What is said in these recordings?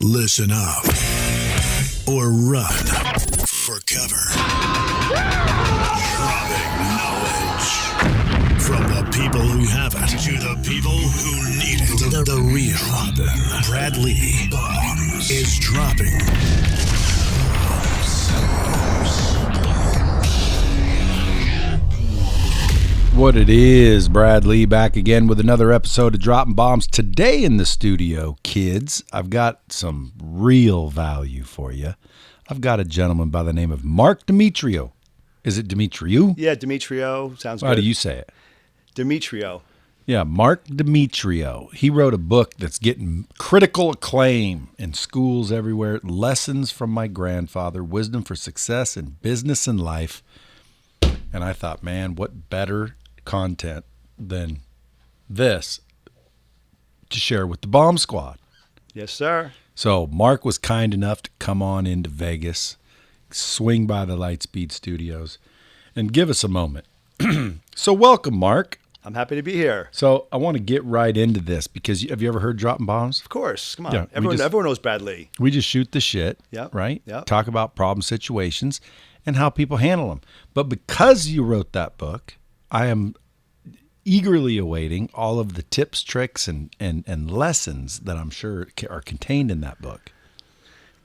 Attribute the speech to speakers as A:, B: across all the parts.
A: Listen up or run for cover. Dropping knowledge from the people who have it to the people who need it. The real Bradley is dropping.
B: What it is, Bradley, back again with another episode of Dropping Bombs. Today in the studio, kids, I've got some real value for you. I've got a gentleman by the name of Marc Demetriou. Is it Demetriou?
C: Yeah, Demetriou. Sounds good.
B: How do you say it?
C: Demetriou.
B: Yeah, Marc Demetriou. He wrote a book that's getting critical acclaim in schools everywhere. Lessons from My Grandfather, Wisdom for Success in Business and Life. And I thought, man, what better content than this to share with the Bomb Squad.
C: Yes, sir.
B: So Marc was kind enough to come on into Vegas, swing by the Lightspeed Studios, and give us a moment. So welcome, Marc.
C: I'm happy to be here.
B: So I want to get right into this because have you ever heard Dropping Bombs?
C: Of course. Come on.
B: Yeah,
C: everyone knows Bradley.
B: We just shoot the shit, right?
C: Yep.
B: Talk about problem situations and how people handle them. But because you wrote that book, I am eagerly awaiting all of the tips, tricks, and lessons that I'm sure are contained in that book.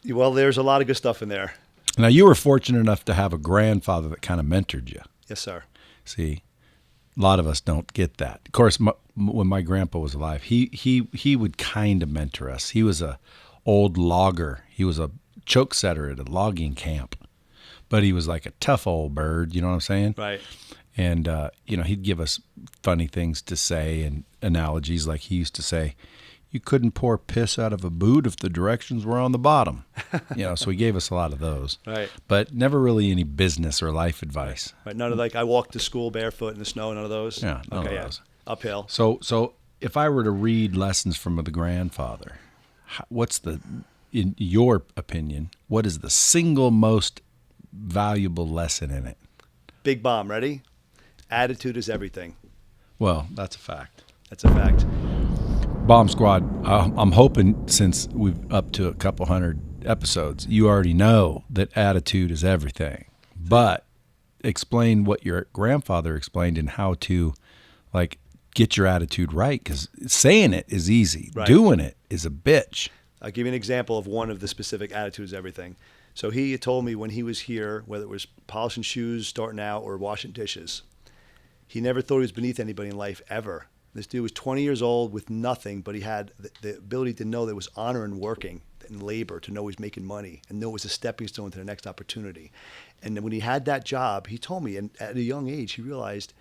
C: Well, there's a lot of good stuff in there.
B: Now, you were fortunate enough to have a grandfather that kind of mentored you.
C: Yes, sir.
B: See, a lot of us don't get that. Of course, when my grandpa was alive, he would kind of mentor us. He was a old logger. He was a choke setter at a logging camp. But he was like a tough old bird, you know what I'm saying?
C: Right.
B: And, he'd give us funny things to say and analogies like he used to say, you couldn't pour piss out of a boot if the directions were on the bottom. So he gave us a lot of those.
C: Right.
B: But never really any business or life advice.
C: Right. None of I walked to school barefoot in the snow, none of those?
B: Yeah, none of those.
C: Uphill.
B: So if I were to read lessons from the grandfather, in your opinion, what is the single most valuable lesson in it?
C: Big bomb. Ready? Attitude is everything.
B: Well, that's a fact.
C: That's a fact.
B: Bomb Squad, I'm hoping since we've up to a couple hundred episodes, you already know that attitude is everything. But explain what your grandfather explained and how to, get your attitude right. Because saying it is easy.
C: Right.
B: Doing it is a bitch.
C: I'll give you an example of one of the specific attitudes, everything. So he told me when he was here, whether it was polishing shoes, starting out, or washing dishes, he never thought he was beneath anybody in life ever. This dude was 20 years old with nothing, but he had the ability to know there was honor in working and labor, to know he was making money and know it was a stepping stone to the next opportunity. And then when he had that job, he told me, and at a young age, he realized,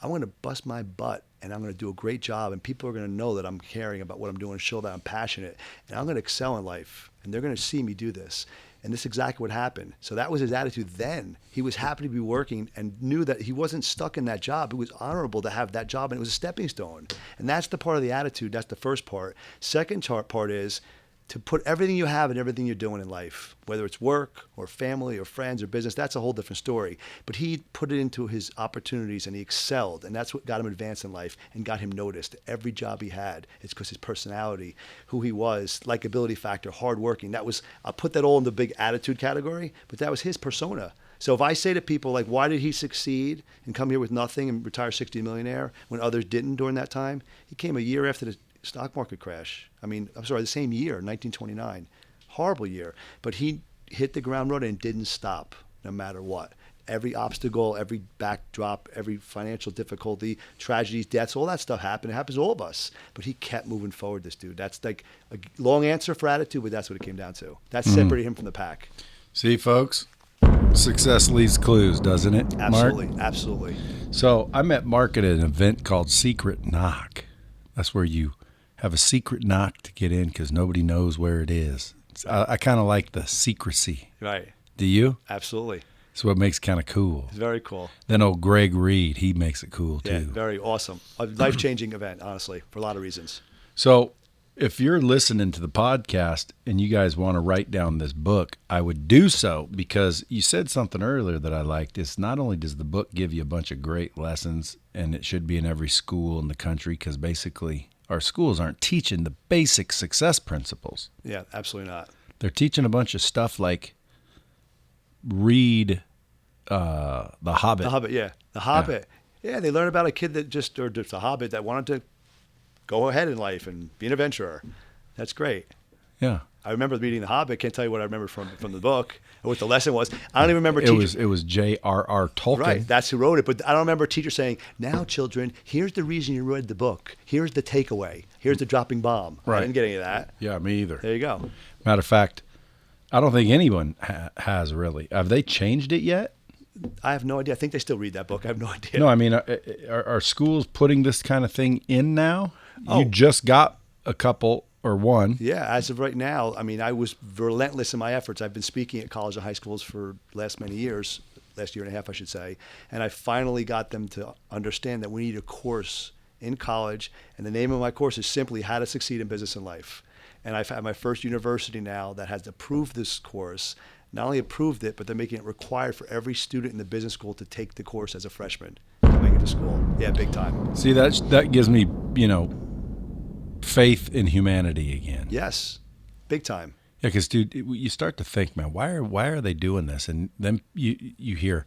C: I'm going to bust my butt and I'm going to do a great job, and people are going to know that I'm caring about what I'm doing, show that I'm passionate, and I'm going to excel in life, and they're going to see me do this. And this is exactly what happened. So that was his attitude then. He was happy to be working and knew that he wasn't stuck in that job. It was honorable to have that job, and it was a stepping stone. And that's the part of the attitude. That's the first part. Second part is to put everything you have and everything you're doing in life, whether it's work or family or friends or business, that's a whole different story. But he put it into his opportunities and he excelled, and that's what got him advanced in life and got him noticed. Every job he had, it's because his personality, who he was, likability factor, hardworking. I'll put that all in the big attitude category, but that was his persona. So if I say to people, why did he succeed and come here with nothing and retire 60 millionaire when others didn't during that time? He came a year after the stock market crash. The same year, 1929. Horrible year. But he hit the ground running and didn't stop no matter what. Every obstacle, every backdrop, every financial difficulty, tragedies, deaths, all that stuff happened. It happens to all of us. But he kept moving forward, this dude. That's like a long answer for attitude, but that's what it came down to. That separated him from the pack.
B: See, folks, success leaves clues, doesn't it,
C: Absolutely,
B: Marc?
C: Absolutely.
B: So I met Marc at an event called Secret Knock. That's where you have a secret knock to get in because nobody knows where it is. I kind of like the secrecy.
C: Right.
B: Do you?
C: Absolutely.
B: It's what makes it kind of cool.
C: It's very cool.
B: Then old Greg Reed, he makes it cool too.
C: Yeah, very awesome. A life-changing event, honestly, for a lot of reasons.
B: So if you're listening to the podcast and you guys want to write down this book, I would do so because you said something earlier that I liked. It's not only does the book give you a bunch of great lessons, and it should be in every school in the country because basically our schools aren't teaching the basic success principles.
C: Yeah, absolutely not.
B: They're teaching a bunch of stuff like read The Hobbit.
C: The Hobbit, yeah. The Hobbit. Yeah, they learn about a kid that just a hobbit that wanted to go ahead in life and be an adventurer. That's great.
B: Yeah.
C: I remember reading The Hobbit. Can't tell you what I remember from the book or what the lesson was. I don't even remember.
B: It was J.R.R. Tolkien.
C: Right, that's who wrote it. But I don't remember a teacher saying, "Now, children, here's the reason you read the book. Here's the takeaway. Here's the dropping bomb."
B: Right.
C: I didn't get any of that.
B: Yeah, me either.
C: There you go.
B: Matter of fact, I don't think anyone has really. Have they changed it yet?
C: I have no idea. I think they still read that book. I have no idea.
B: No, I mean, are schools putting this kind of thing in now?
C: Oh.
B: You just got a couple or one.
C: Yeah, as of right now, I mean, I was relentless in my efforts. I've been speaking at college and high schools for last many years, last year and a half, I should say, and I finally got them to understand that we need a course in college, and the name of my course is simply How to Succeed in Business and Life. And I've had my first university now that has approved this course. Not only approved it, but they're making it required for every student in the business school to take the course as a freshman coming into school. Yeah, big time.
B: See, that gives me, faith in humanity again.
C: Yes, big time.
B: Yeah, because dude, you start to think, man, why are they doing this? And then you hear,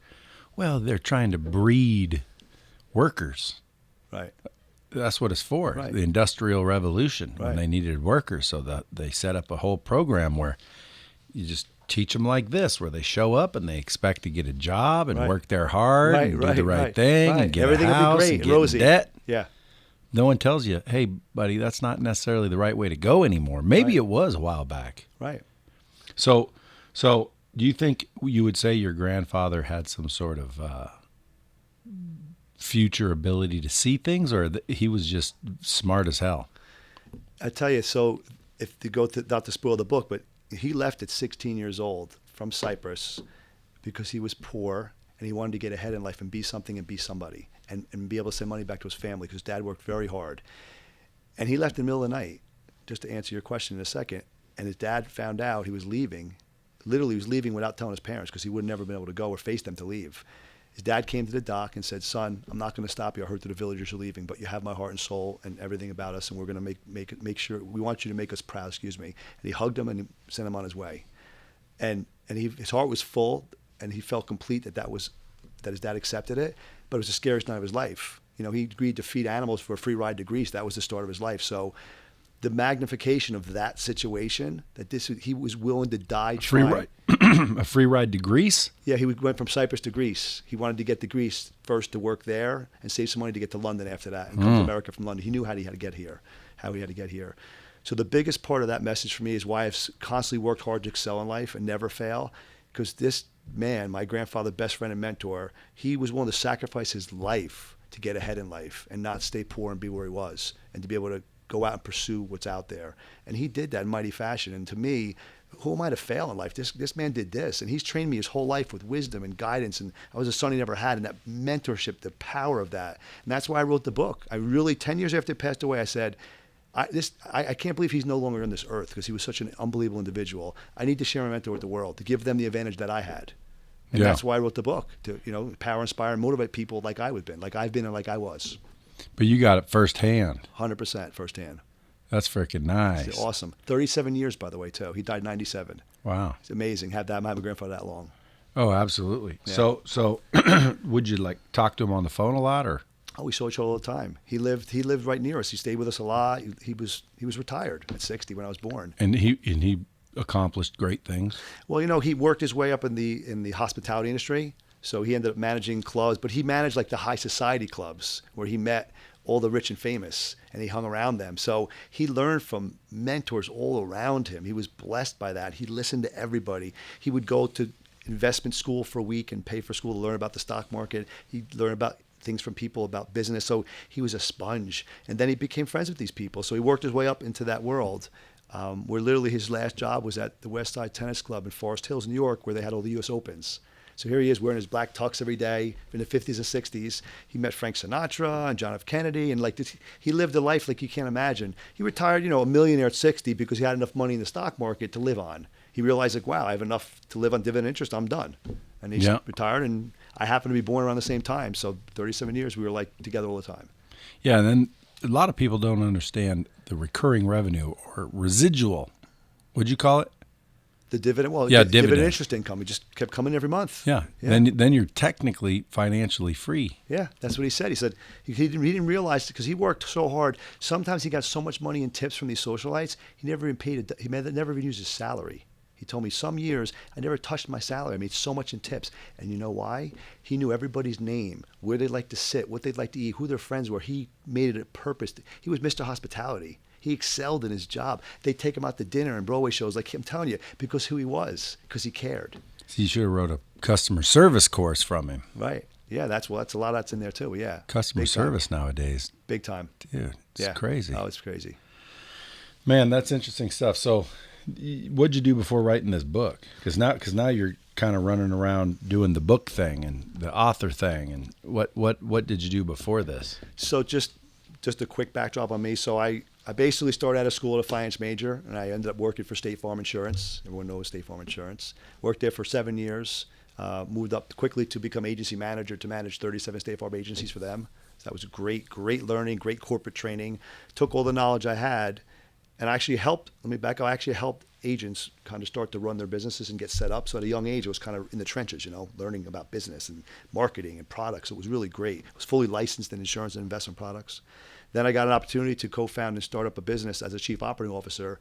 B: well, they're trying to breed workers.
C: Right.
B: That's what it's for.
C: Right.
B: The Industrial Revolution, when
C: Right.
B: they needed workers, so that they set up a whole program where you just teach them like this, where they show up and they expect to get a job and
C: Right.
B: work there hard
C: Right,
B: and do
C: right,
B: the right
C: right,
B: thing
C: right.
B: and get
C: Everything
B: a
C: will be
B: house
C: great
B: and
C: and
B: get
C: rosy.
B: in debt.
C: Yeah.
B: No one tells you, hey, buddy, that's not necessarily the right way to go anymore. Maybe
C: Right.
B: it was a while back.
C: Right.
B: So do you think you would say your grandfather had some sort of future ability to see things, or he was just smart as hell?
C: I tell you, so if you go to, not to spoil the book, but he left at 16 years old from Cyprus because he was poor and he wanted to get ahead in life and be something and be somebody and be able to send money back to his family because dad worked very hard. And he left in the middle of the night, just to answer your question in a second, and his dad found out he was leaving. Literally, he was leaving without telling his parents because he would never been able to go or face them to leave. His dad came to the dock and said, "Son, I'm not going to stop you. I heard that the villagers are leaving, but you have my heart and soul and everything about us, and we're going to make sure, we want you to make us proud, excuse me." And he hugged him and he sent him on his way. And his heart was full, and he felt complete that his dad accepted it, but it was the scariest night of his life. He agreed to feed animals for a free ride to Greece. That was the start of his life. So the magnification of that situation, that he was willing to die trying.
B: A free ride to Greece?
C: Yeah, he went from Cyprus to Greece. He wanted to get to Greece first to work there and save some money to get to London after that and come to America from London. He knew how he had to get here. So the biggest part of that message for me is why I've constantly worked hard to excel in life and never fail, because this man, my grandfather, best friend and mentor, he was willing to sacrifice his life to get ahead in life and not stay poor and be where he was and to be able to go out and pursue what's out there. And he did that in mighty fashion. And to me, who am I to fail in life? This man did this, and he's trained me his whole life with wisdom and guidance, and I was a son he never had, and that mentorship, the power of that. And that's why I wrote the book. I really, 10 years after he passed away, I said, I can't believe he's no longer on this earth because he was such an unbelievable individual. I need to share my mentor with the world, to give them the advantage that I had. And that's why I wrote the book, to power, inspire, and motivate people like I've been and like I was.
B: But you got it firsthand.
C: 100% firsthand.
B: That's freaking nice.
C: It's awesome. 37 years, by the way, too. He died 97.
B: Wow.
C: It's amazing. Have my grandfather that long.
B: Oh, absolutely.
C: Yeah.
B: So would you talk to him on the phone a lot, or?
C: Oh, we saw each other all the time. He lived right near us. He stayed with us a lot. He was retired at 60 when I was born.
B: And he accomplished great things.
C: Well, he worked his way up in the hospitality industry. So he ended up managing clubs, but he managed the high society clubs where he met all the rich and famous, and he hung around them. So he learned from mentors all around him. He was blessed by that. He listened to everybody. He would go to investment school for a week and pay for school to learn about the stock market. He'd learn about things from people about business. So he was a sponge. And then he became friends with these people. So he worked his way up into that world, where literally his last job was at the West Side Tennis Club in Forest Hills, New York, where they had all the U.S. Opens. So here he is wearing his black tux every day in the 50s and 60s. He met Frank Sinatra and John F. Kennedy, and he lived a life like you can't imagine. He retired, a millionaire at 60 because he had enough money in the stock market to live on. He realized, wow, I have enough to live on dividend interest. I'm done. And he retired, and I happened to be born around the same time. So 37 years, we were together all the time.
B: Yeah, and then a lot of people don't understand the recurring revenue or residual. What'd you call it?
C: The dividend,
B: Dividend
C: interest income. It just kept coming every month.
B: Yeah. Then you're technically financially free.
C: Yeah, that's what he said. He said he didn't realize, because he worked so hard. Sometimes he got so much money in tips from these socialites, he never even paid. He never even used his salary. He told me some years I never touched my salary. I made so much in tips, and you know why? He knew everybody's name, where they'd like to sit, what they'd like to eat, who their friends were. He made it a purpose. He was Mr. Hospitality. He excelled in his job. They'd take him out to dinner and Broadway shows, like I'm telling you, because who he was, because he cared.
B: So you should have wrote a customer service course from him.
C: Right. Yeah, that's a lot of that's in there too. Yeah.
B: Customer service nowadays.
C: Big time.
B: Dude, it's crazy.
C: Oh, it's crazy.
B: Man, that's interesting stuff. So what'd you do before writing this book? Because now you're kind of running around doing the book thing and the author thing. And what did you do before this?
C: So just a quick backdrop on me. So I basically started out of school at a finance major, and I ended up working for State Farm Insurance. Everyone knows State Farm Insurance. Worked there for 7 years. Moved up quickly to become agency manager to manage 37 State Farm agencies for them. So that was great learning, great corporate training. Took all the knowledge I had, and I actually helped. Let me back up. I actually helped agents kind of start to run their businesses and get set up. So at a young age, I was kind of in the trenches, learning about business and marketing and products. It was really great. I was fully licensed in insurance and investment products. Then I got an opportunity to co-found and start up a business as a chief operating officer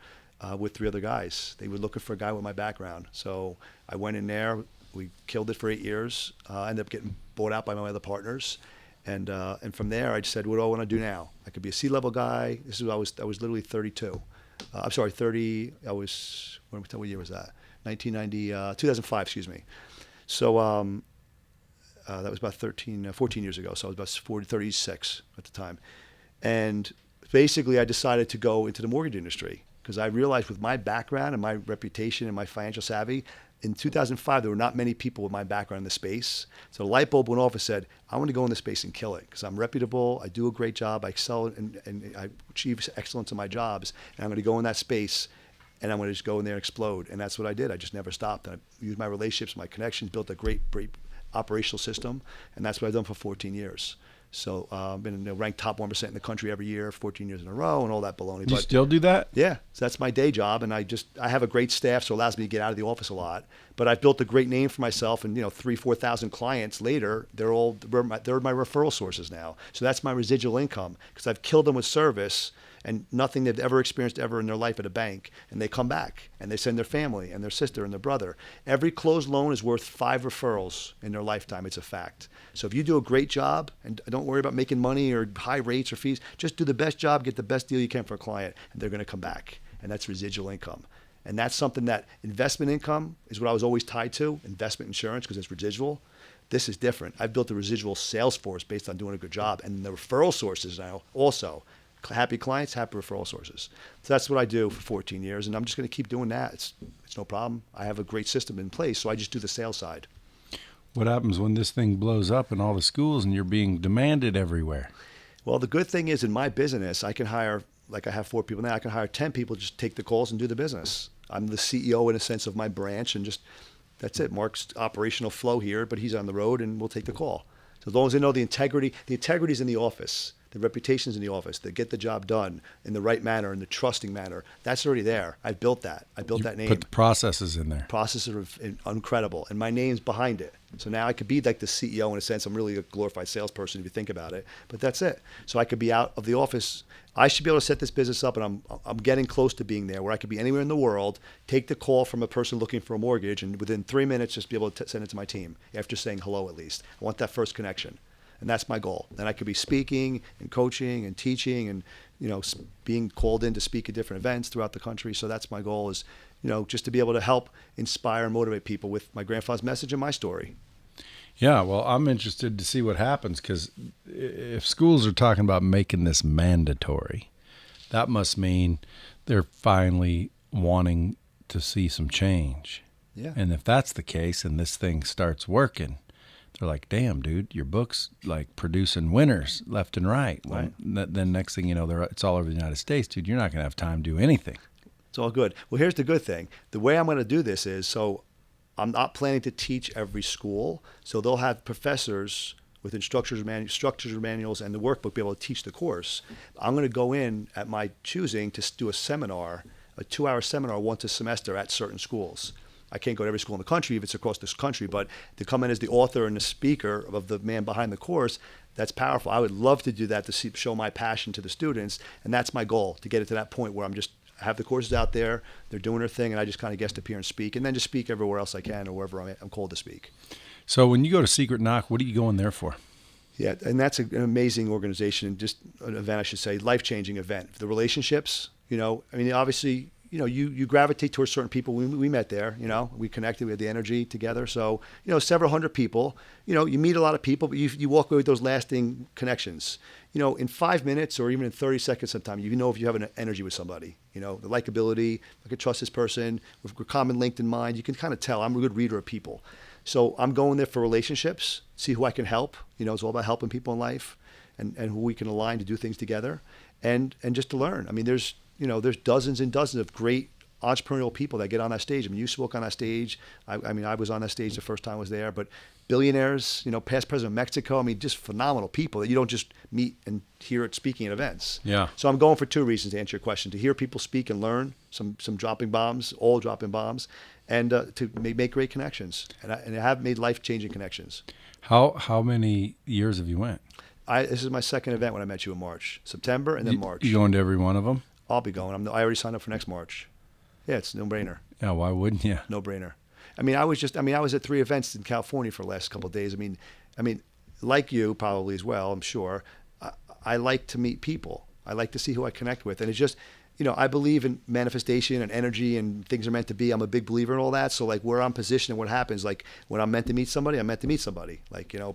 C: with 3 other guys. They were looking for a guy with my background. So I went in there. We killed it for 8 years. Ended up getting bought out by my other partners. And from there, I just said, what do I want to do now? I could be a C-level guy. This is I was literally 32. I'm sorry, 30. What year was that? 2005, excuse me. So that was about 14 years ago. So I was about 36 at the time. And basically, I decided to go into the mortgage industry because I realized with my background and my reputation and my financial savvy, in 2005, there were not many people with my background in the space. So the light bulb went off and said, I want to go in this space and kill it because I'm reputable, I do a great job, I excel, and I achieve excellence in my jobs, and I'm going to go in that space, and I'm going to just go in there and explode. And that's what I did. I just never stopped. I used my relationships, my connections, built a great operational system, and that's what I've done for 14 years. So I've been ranked top 1% in the country every year, 14 years in a row, and all that baloney.
B: Do you still do that?
C: Yeah, so that's my day job, and I have a great staff, so it allows me to get out of the office a lot. But I've built a great name for myself, and 3,000-4,000 clients later, they're my referral sources now. So that's my residual income because I've killed them with service and nothing they've ever experienced ever in their life at a bank, and they come back and they send their family and their sister and their brother. Every closed loan is worth 5 referrals in their lifetime. It's a fact. So if you do a great job and don't worry about making money or high rates or fees, just do the best job, get the best deal you can for a client, and they're going to come back. And that's residual income. And that's something that investment income is what I was always tied to, investment insurance, because it's residual. This is different. I've built a residual sales force based on doing a good job, and the referral sources now also. Happy clients, happy referral sources. So that's what I do for 14 years, and I'm just going to keep doing that. It's no problem. I have a great system in place, so I just do the sales side.
B: What happens when this thing blows up in all the schools and you're being demanded everywhere?
C: Well, the good thing is in my business, I can hire, like I have 4 people now, I can hire 10 people, just take the calls and do the business. I'm the CEO in a sense of my branch, and just that's it. Mark's operational flow here, but he's on the road, and we'll take the call. So as long as they know the integrity is in the office. The reputation's in the office. They get the job done in the right manner, in the trusting manner. That's already there. I built that. I built that name.
B: Put the processes in there.
C: Processes are incredible, and my name's behind it. So now I could be like the CEO in a sense. I'm really a glorified salesperson if you think about it. But that's it. So I could be out of the office. I should be able to set this business up, and I'm getting close to being there, where I could be anywhere in the world, take the call from a person looking for a mortgage, and within 3 minutes just be able to send it to my team after saying hello at least. I want that first connection. And that's my goal. Then I could be speaking and coaching and teaching and, being called in to speak at different events throughout the country. So that's my goal is, just to be able to help inspire and motivate people with my grandfather's message and my story.
B: Yeah, well, I'm interested to see what happens because if schools are talking about making this mandatory, that must mean they're finally wanting to see some change.
C: Yeah.
B: And if that's the case and this thing starts working, they're like, damn, dude, your book's like producing winners left and right. Well, then next thing you know, it's all over the United States. Dude, you're not going to have time to do anything.
C: It's all good. Well, here's the good thing. The way I'm going to do this is, so I'm not planning to teach every school. So they'll have professors with structures, manuals, and the workbook, be able to teach the course. I'm going to go in at my choosing to do a seminar, a 2-hour seminar once a semester at certain schools. I can't go to every school in the country if it's across this country, but to come in as the author and the speaker of the man behind the course, that's powerful. I would love to do that to show my passion to the students, and that's my goal, to get it to that point where I have the courses out there, they're doing their thing, and I just kind of guest appear and speak, and then just speak everywhere else I can or wherever I'm called to speak.
B: So when you go to Secret Knock, what are you going there for?
C: Yeah, and that's an amazing organization, just an event, I should say, life-changing event. The relationships, obviously, you gravitate towards certain people. We met there, we connected, we had the energy together. So, several hundred people, you meet a lot of people, but you walk away with those lasting connections. In 5 minutes or even in 30 seconds sometimes, if you have an energy with somebody, the likability, I could trust this person, with a common linked in mind, you can kind of tell. I'm a good reader of people. So I'm going there for relationships, see who I can help. It's all about helping people in life and who we can align to do things together and just to learn. There's dozens and dozens of great entrepreneurial people that get on that stage. You spoke on that stage. I was on that stage the first time I was there, but billionaires, past president of Mexico, just phenomenal people that you don't just meet and hear at speaking at events.
B: Yeah.
C: So I'm going for 2 reasons to answer your question: to hear people speak and learn, some dropping bombs, all dropping bombs, and to make great connections. And I have made life-changing connections.
B: How many years have you went?
C: This is my second event when I met you in March, September, and then March.
B: You going to every one of them?
C: I'll be going. I already signed up for next March. Yeah, it's no brainer.
B: Yeah, why wouldn't you?
C: No brainer. I was at 3 events in California for the last couple of days. Like you probably as well, I'm sure. I like to meet people. I like to see who I connect with. And it's just, I believe in manifestation and energy and things are meant to be. I'm a big believer in all that. So where I'm positioned and what happens, when I'm meant to meet somebody, I'm meant to meet somebody.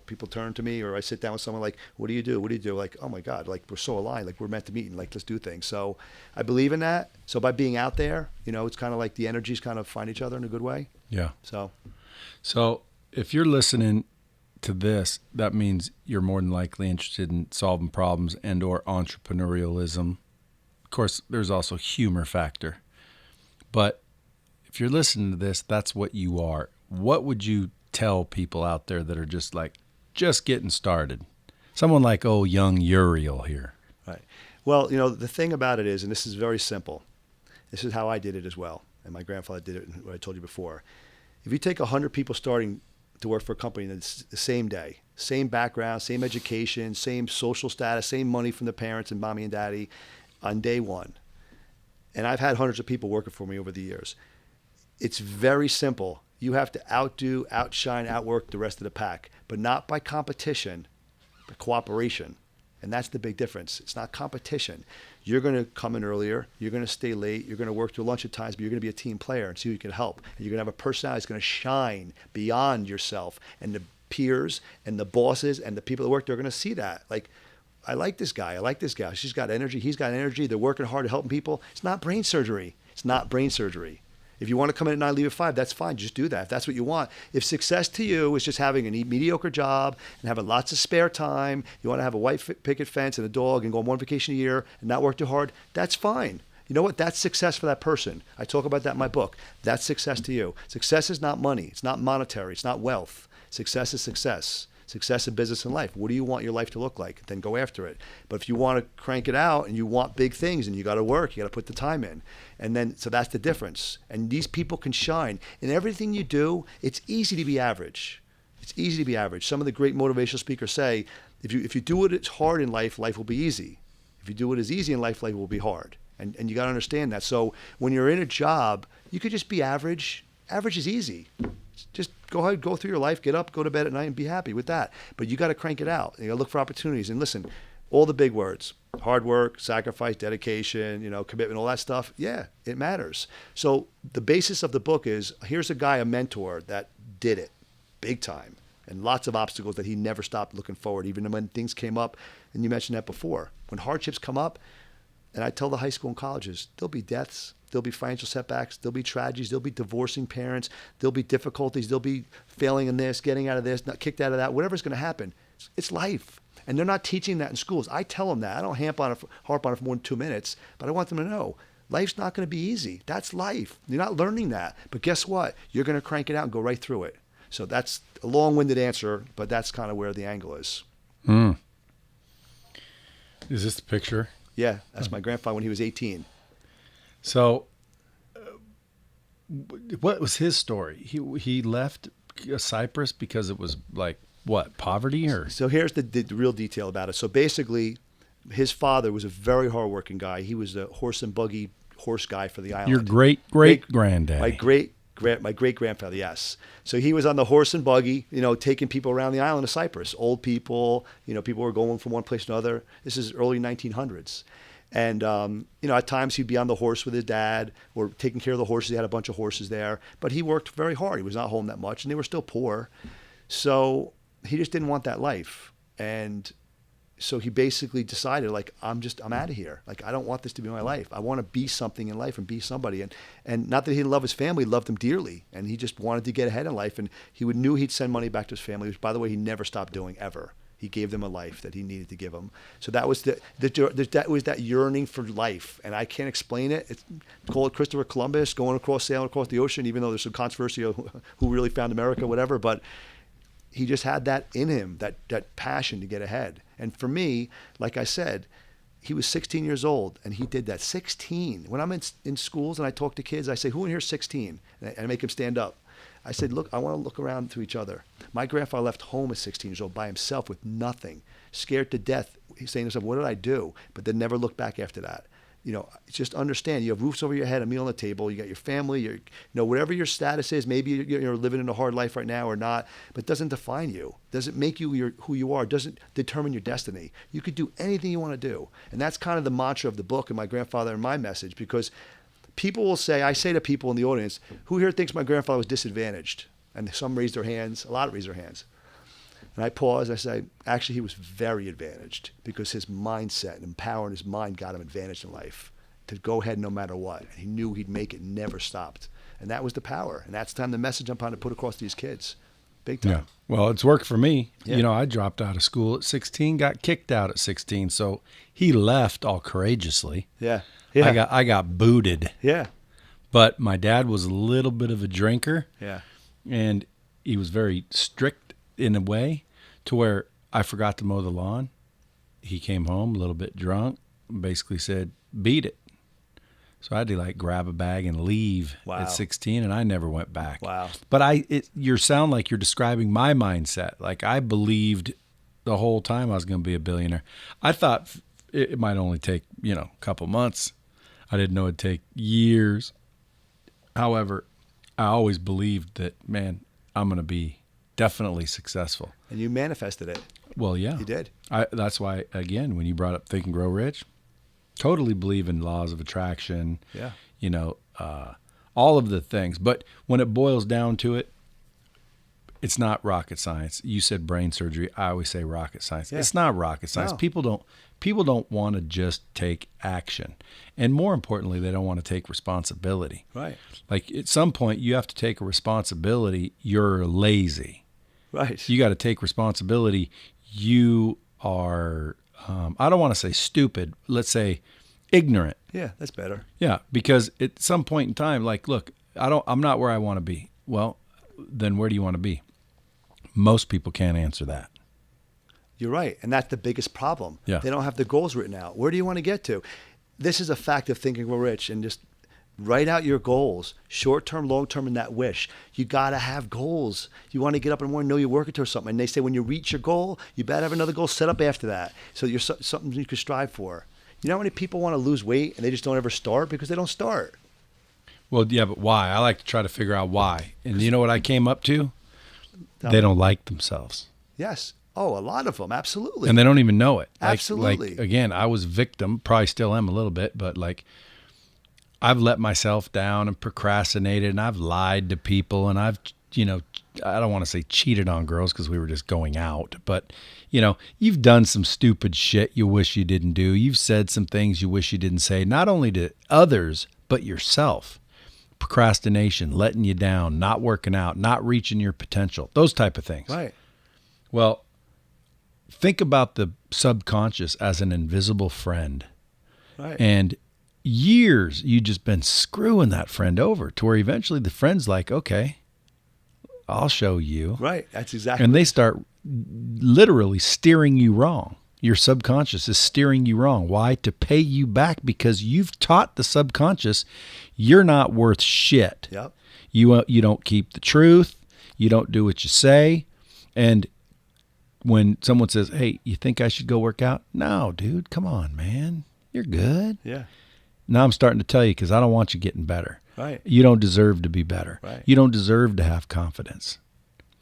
C: People turn to me or I sit down with someone what do you do? What do you do? Oh my God, we're so aligned. We're meant to meet and let's do things. So I believe in that. So by being out there, it's kind of like the energies kind of find each other in a good way.
B: Yeah.
C: So
B: if you're listening to this, that means you're more than likely interested in solving problems and or entrepreneurialism. Of course, there's also humor factor. But if you're listening to this, that's what you are. What would you tell people out there that are just getting started? Someone like, young Uriel here.
C: Right. Well, the thing about it is, and this is very simple, this is how I did it as well, and my grandfather did it, what I told you before. If you take 100 people starting to work for a company the same day, same background, same education, same social status, same money from the parents and mommy and daddy on day one, and I've had hundreds of people working for me over the years, it's very simple. You have to outdo, outshine, outwork the rest of the pack, but not by competition, but cooperation. And that's the big difference. It's not competition. You're going to come in earlier. You're going to stay late. You're going to work through lunch at times, but you're going to be a team player and see who you can help. And you're going to have a personality that's going to shine beyond yourself. And the peers and the bosses and the people that work, they're going to see that. I like this guy. I like this guy. She's got energy. He's got energy. They're working hard to helping people. It's not brain surgery. It's not brain surgery. If you want to come in at 9, leave at 5, that's fine. Just do that if that's what you want. If success to you is just having a mediocre job and having lots of spare time, you want to have a white picket fence and a dog and go on 1 vacation a year and not work too hard, that's fine. You know what? That's success for that person. I talk about that in my book. That's success to you. Success is not money. It's not monetary. It's not wealth. Success is success. Success in business and life. What do you want your life to look like? Then go after it. But if you want to crank it out and you want big things and you got to work, you got to put the time in. And then, so that's the difference. And these people can shine. In everything you do, it's easy to be average. It's easy to be average. Some of the great motivational speakers say, if you do it hard in life, life will be easy. If you do it as easy in life, life will be hard. And you got to understand that. So when you're in a job, you could just be average. Average is easy. Just go ahead, go through your life, get up, go to bed at night and be happy with that. But you got to crank it out. You got to look for opportunities. And listen, all the big words, hard work, sacrifice, dedication, commitment, all that stuff. Yeah, it matters. So the basis of the book is, here's a guy, a mentor that did it big time and lots of obstacles that he never stopped looking forward, even when things came up. And you mentioned that before. When hardships come up, and I tell the high school and colleges, there'll be deaths, there'll be financial setbacks, there'll be tragedies, there'll be divorcing parents, there'll be difficulties, there'll be failing in this, getting out of this, not kicked out of that, whatever's going to happen. It's life. And they're not teaching that in schools. I tell them that. I don't harp on it for more than 2 minutes, but I want them to know life's not going to be easy. That's life. You're not learning that. But guess what? You're going to crank it out and go right through it. So that's a long-winded answer, but that's kind of where the angle is.
B: Is this the picture?
C: Yeah, that's my grandfather when he was 18.
B: So, what was his story? He left Cyprus because it was like what, poverty or?
C: So here's the real detail about it. So basically, his father was a very hardworking guy. He was a horse and buggy horse guy for the island.
B: Your great granddad.
C: My great grandfather, yes. So he was on the horse and buggy, taking people around the island of Cyprus, old people, people were going from one place to another. This is early 1900s. And, at times he'd be on the horse with his dad or taking care of the horses. He had a bunch of horses there, but he worked very hard. He was not home that much and they were still poor. So he just didn't want that life. And so he basically decided, like, I'm out of here. Like, I don't want this to be my life. I want to be something in life and be somebody. And not that he didn't love his family, he loved them dearly. And he just wanted to get ahead in life. And he knew he'd send money back to his family, which, by the way, he never stopped doing ever. He gave them a life that he needed to give them. So that was that yearning for life. And I can't explain it. Call it Christopher Columbus sailing across the ocean, even though there's some controversy of who really found America, whatever. But he just had that in him, that passion to get ahead. And for me, like I said, he was 16 years old, and he did that. 16. When I'm in schools and I talk to kids, I say, who in here is 16? And I make them stand up. I said, look, I want to look around to each other. My grandfather left home at 16 years old by himself with nothing, scared to death. He's saying to himself, what did I do? But then never looked back after that. Just understand, you have roofs over your head, a meal on the table, you got your family, whatever your status is, maybe you're living in a hard life right now or not, but it doesn't define you. Doesn't make you who you are, doesn't determine your destiny. You could do anything you want to do. And that's kind of the mantra of the book and my grandfather and my message, because people will say, I say to people in the audience, who here thinks my grandfather was disadvantaged? And some raise their hands, a lot raise their hands. And I pause, I say, actually, he was very advantaged because his mindset and power in his mind got him advantaged in life to go ahead no matter what. And he knew he'd make it, never stopped. And that was the power. And that's the message I'm trying to put across to these kids. Big time.
B: Yeah. Well, it's worked for me.
C: Yeah.
B: I dropped out of school at 16, got kicked out at 16. So he left all courageously.
C: Yeah.
B: I got booted.
C: Yeah.
B: But my dad was a little bit of a drinker.
C: Yeah.
B: And he was very strict in a way to where I forgot to mow the lawn. He came home a little bit drunk, basically said, beat it. So I had to grab a bag and leave at 16, and I never went back.
C: Wow.
B: But you sound like you're describing my mindset. Like I believed the whole time I was going to be a billionaire. I thought it might only take, a couple months. I didn't know it'd take years. However, I always believed that, man, I'm going to be definitely successful.
C: And you manifested it.
B: Well, yeah.
C: You did.
B: That's why, again, when you brought up Think and Grow Rich, totally believe in laws of attraction.
C: Yeah.
B: All of the things. But when it boils down to it, it's not rocket science. You said brain surgery. I always say rocket science. Yeah. It's not rocket science. No. People don't want to just take action. And more importantly, they don't want to take responsibility.
C: Right.
B: Like at some point you have to take a responsibility. You're lazy.
C: Right.
B: You got to take responsibility. You are, I don't want to say stupid. Let's say ignorant.
C: Yeah, that's better.
B: Yeah, because at some point in time, look, I'm not where I want to be. Well, then where do you want to be? Most people can't answer that.
C: You're right. And that's the biggest problem.
B: Yeah.
C: They don't have the goals written out. Where do you want to get to? This is a fact of Think and Grow Rich, and just write out your goals, short-term, long-term, and that wish. You got to have goals. You want to get up in the morning, know you're working towards something. And they say when you reach your goal, you better have another goal set up after that. So you're something you can strive for. You know how many people want to lose weight and they just don't ever start because they don't start?
B: Well, yeah, but why? I like to try to figure out why. And you know what I came up to? They don't like themselves.
C: Yes. Oh, a lot of them. Absolutely.
B: And they don't even know it.
C: Absolutely.
B: Again, I was a victim, probably still am a little bit, but I've let myself down and procrastinated, and I've lied to people, and I've, I don't want to say cheated on girls because we were just going out, but, you've done some stupid shit you wish you didn't do. You've said some things you wish you didn't say, not only to others, but yourself. Procrastination, letting you down, not working out, not reaching your potential, those type of things.
C: Right.
B: Well, think about the subconscious as an invisible friend.
C: Right.
B: And years you just been screwing that friend over to where eventually the friend's like, okay, I'll show you.
C: Right. That's exactly.
B: And they start literally steering you wrong. Your subconscious is steering you wrong. Why? To pay you back, because you've taught the subconscious you're not worth shit.
C: Yep.
B: You don't keep the truth. You don't do what you say. And when someone says, hey, you think I should go work out? No, dude, come on, man. You're good.
C: Yeah.
B: Now I'm starting to tell you because I don't want you getting better.
C: Right.
B: You don't deserve to be better.
C: Right.
B: You don't deserve to have confidence.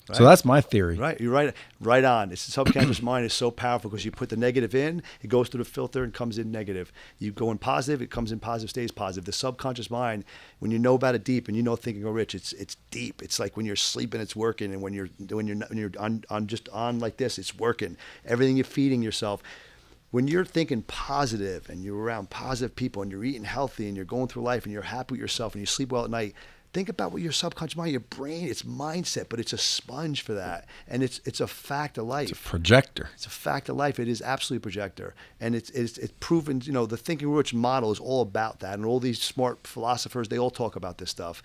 C: Right.
B: So that's my theory.
C: Right. You're right. Right on. It's the subconscious mind is so powerful because you put the negative in, it goes through the filter and comes in negative. You go in positive, it comes in positive, stays positive. The subconscious mind, when you know about it deep and you know Think and Grow Rich, it's deep. It's like when you're sleeping, it's working, and when you're on like this, it's working. Everything you're feeding yourself. When you're thinking positive and you're around positive people and you're eating healthy and you're going through life and you're happy with yourself and you sleep well at night, think about what your subconscious mind, your brain, it's mindset, but it's a sponge for that. And it's a fact of life.
B: It's a projector.
C: It's a fact of life. It is absolutely a projector. And it's proven, the Think and Grow Rich model is all about that. And all these smart philosophers, they all talk about this stuff.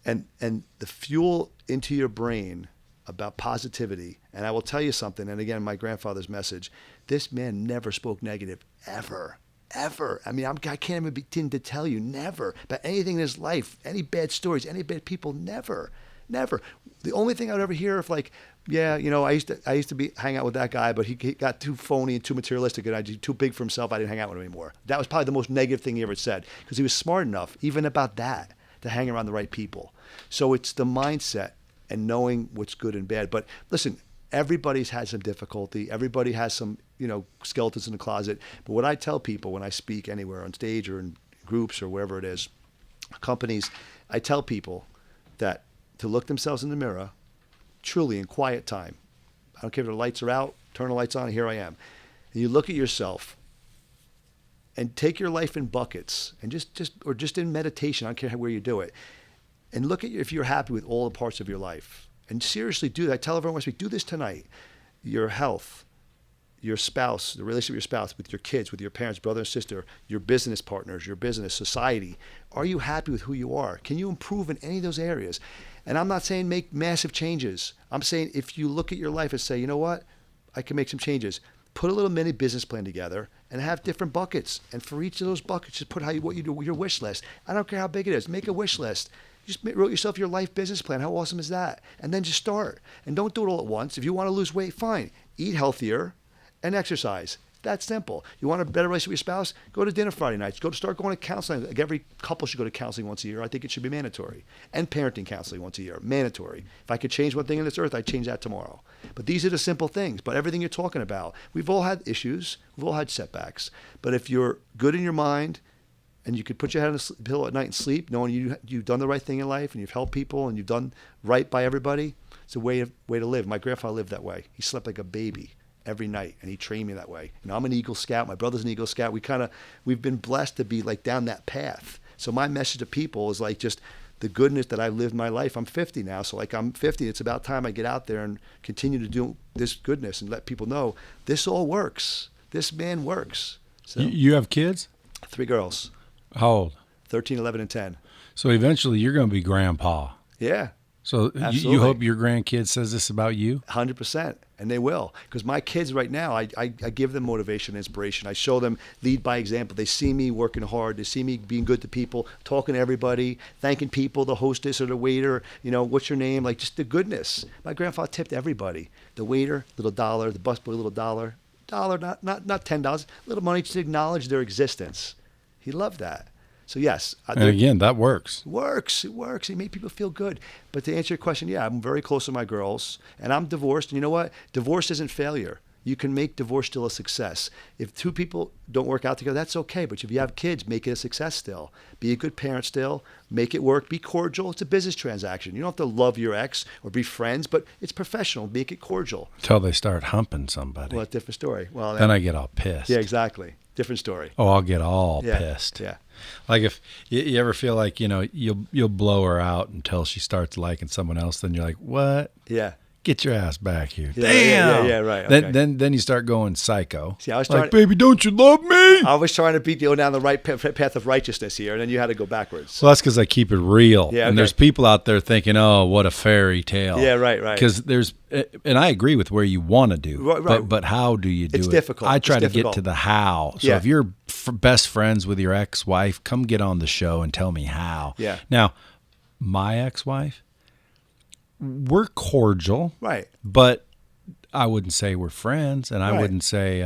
C: And the fuel into your brain about positivity. And I will tell you something, and again, my grandfather's message, this man never spoke negative, ever. I mean, I can't even begin to tell you, never, about anything in his life, any bad stories, any bad people, never. The only thing I would ever hear of, like, yeah, I used to hang out with that guy, but he got too phony and too materialistic, and too big for himself. I didn't hang out with him anymore. That was probably the most negative thing he ever said, because he was smart enough, even about that, to hang around the right people. So it's the mindset and knowing what's good and bad. But listen, everybody's had some difficulty. Everybody has some, skeletons in the closet. But what I tell people when I speak anywhere, on stage or in groups or wherever it is, companies, I tell people that to look themselves in the mirror, truly in quiet time. I don't care if the lights are out, turn the lights on, and here I am. And you look at yourself and take your life in buckets and just in meditation, I don't care where you do it, and look at if you're happy with all the parts of your life. And seriously do that. I tell everyone I speak, do this tonight. Your health, your spouse, the relationship with your spouse, with your kids, with your parents, brother and sister, your business partners, your business, society. Are you happy with who you are? Can you improve in any of those areas? And I'm not saying make massive changes. I'm saying if you look at your life and say, you know what, I can make some changes. Put a little mini business plan together and have different buckets. And for each of those buckets, just put what you do with your wish list. I don't care how big it is. Make a wish list. Just wrote yourself your life business plan. How awesome is that? And then just start. And don't do it all at once. If you want to lose weight, fine. Eat healthier and exercise. That's simple. You want a better relationship with your spouse? Go to dinner Friday nights. Start going to counseling. Like every couple should go to counseling once a year. I think it should be mandatory. And parenting counseling once a year. Mandatory. If I could change one thing on this earth, I'd change that tomorrow. But these are the simple things. But everything you're talking about, we've all had issues. We've all had setbacks. But if you're good in your mind, and you could put your head on a pillow at night and sleep, knowing you've done the right thing in life and you've helped people and you've done right by everybody, it's a way to live. My grandfather lived that way. He slept like a baby every night, and he trained me that way. I'm an Eagle Scout. My brother's an Eagle Scout. We've been blessed to be like down that path. So my message to people is like just the goodness that I've lived my life. I'm 50 now, so like I'm 50. It's about time I get out there and continue to do this goodness and let people know this all works. This man works. So,
B: You have kids?
C: 3 girls.
B: How old?
C: 13, 11, and 10.
B: So eventually you're going to be grandpa.
C: Yeah.
B: So you hope your grandkid says this about you?
C: 100%. And they will. Because my kids right now, I give them motivation and inspiration. I show them lead by example. They see me working hard. They see me being good to people, talking to everybody, thanking people, the hostess or the waiter, what's your name? Like just the goodness. My grandfather tipped everybody. The waiter, little dollar. The busboy, little dollar. Dollar, not $10. Little money just to acknowledge their existence. He loved that. So yes.
B: And again, that works.
C: It works. It made people feel good. But to answer your question, yeah, I'm very close to my girls. And I'm divorced. And you know what? Divorce isn't failure. You can make divorce still a success. If 2 people don't work out together, that's okay. But if you have kids, make it a success still. Be a good parent still. Make it work. Be cordial. It's a business transaction. You don't have to love your ex or be friends, but it's professional. Make it cordial.
B: Until they start humping somebody.
C: Well, it's a different story. Well,
B: then I get all pissed.
C: Yeah, exactly. Different story.
B: Oh, I'll get all pissed.
C: Yeah.
B: Like if you ever feel like, you'll blow her out until she starts liking someone else, then you're like, what?
C: Yeah.
B: Get your ass back here.
C: Yeah,
B: Damn.
C: yeah, right. Okay.
B: Then you start going psycho.
C: See, I was
B: like,
C: trying-
B: baby, don't you love me?
C: I was trying to beat you down the right path of righteousness here, and then you had to go backwards.
B: Well, that's because I keep it real.
C: Yeah, okay.
B: And there's people out there thinking, oh, what a fairy tale.
C: Yeah, right.
B: Because and I agree with where you want to do,
C: Right.
B: but how do you do
C: It's
B: it?
C: difficult.
B: I try
C: It's
B: to
C: difficult.
B: get to the how. So
C: Yeah.
B: if you're best friends with your ex-wife, come get on the show and tell me how.
C: Yeah.
B: Now, my ex-wife, we're cordial,
C: Right.
B: but I wouldn't say we're friends, and I
C: Right.
B: wouldn't say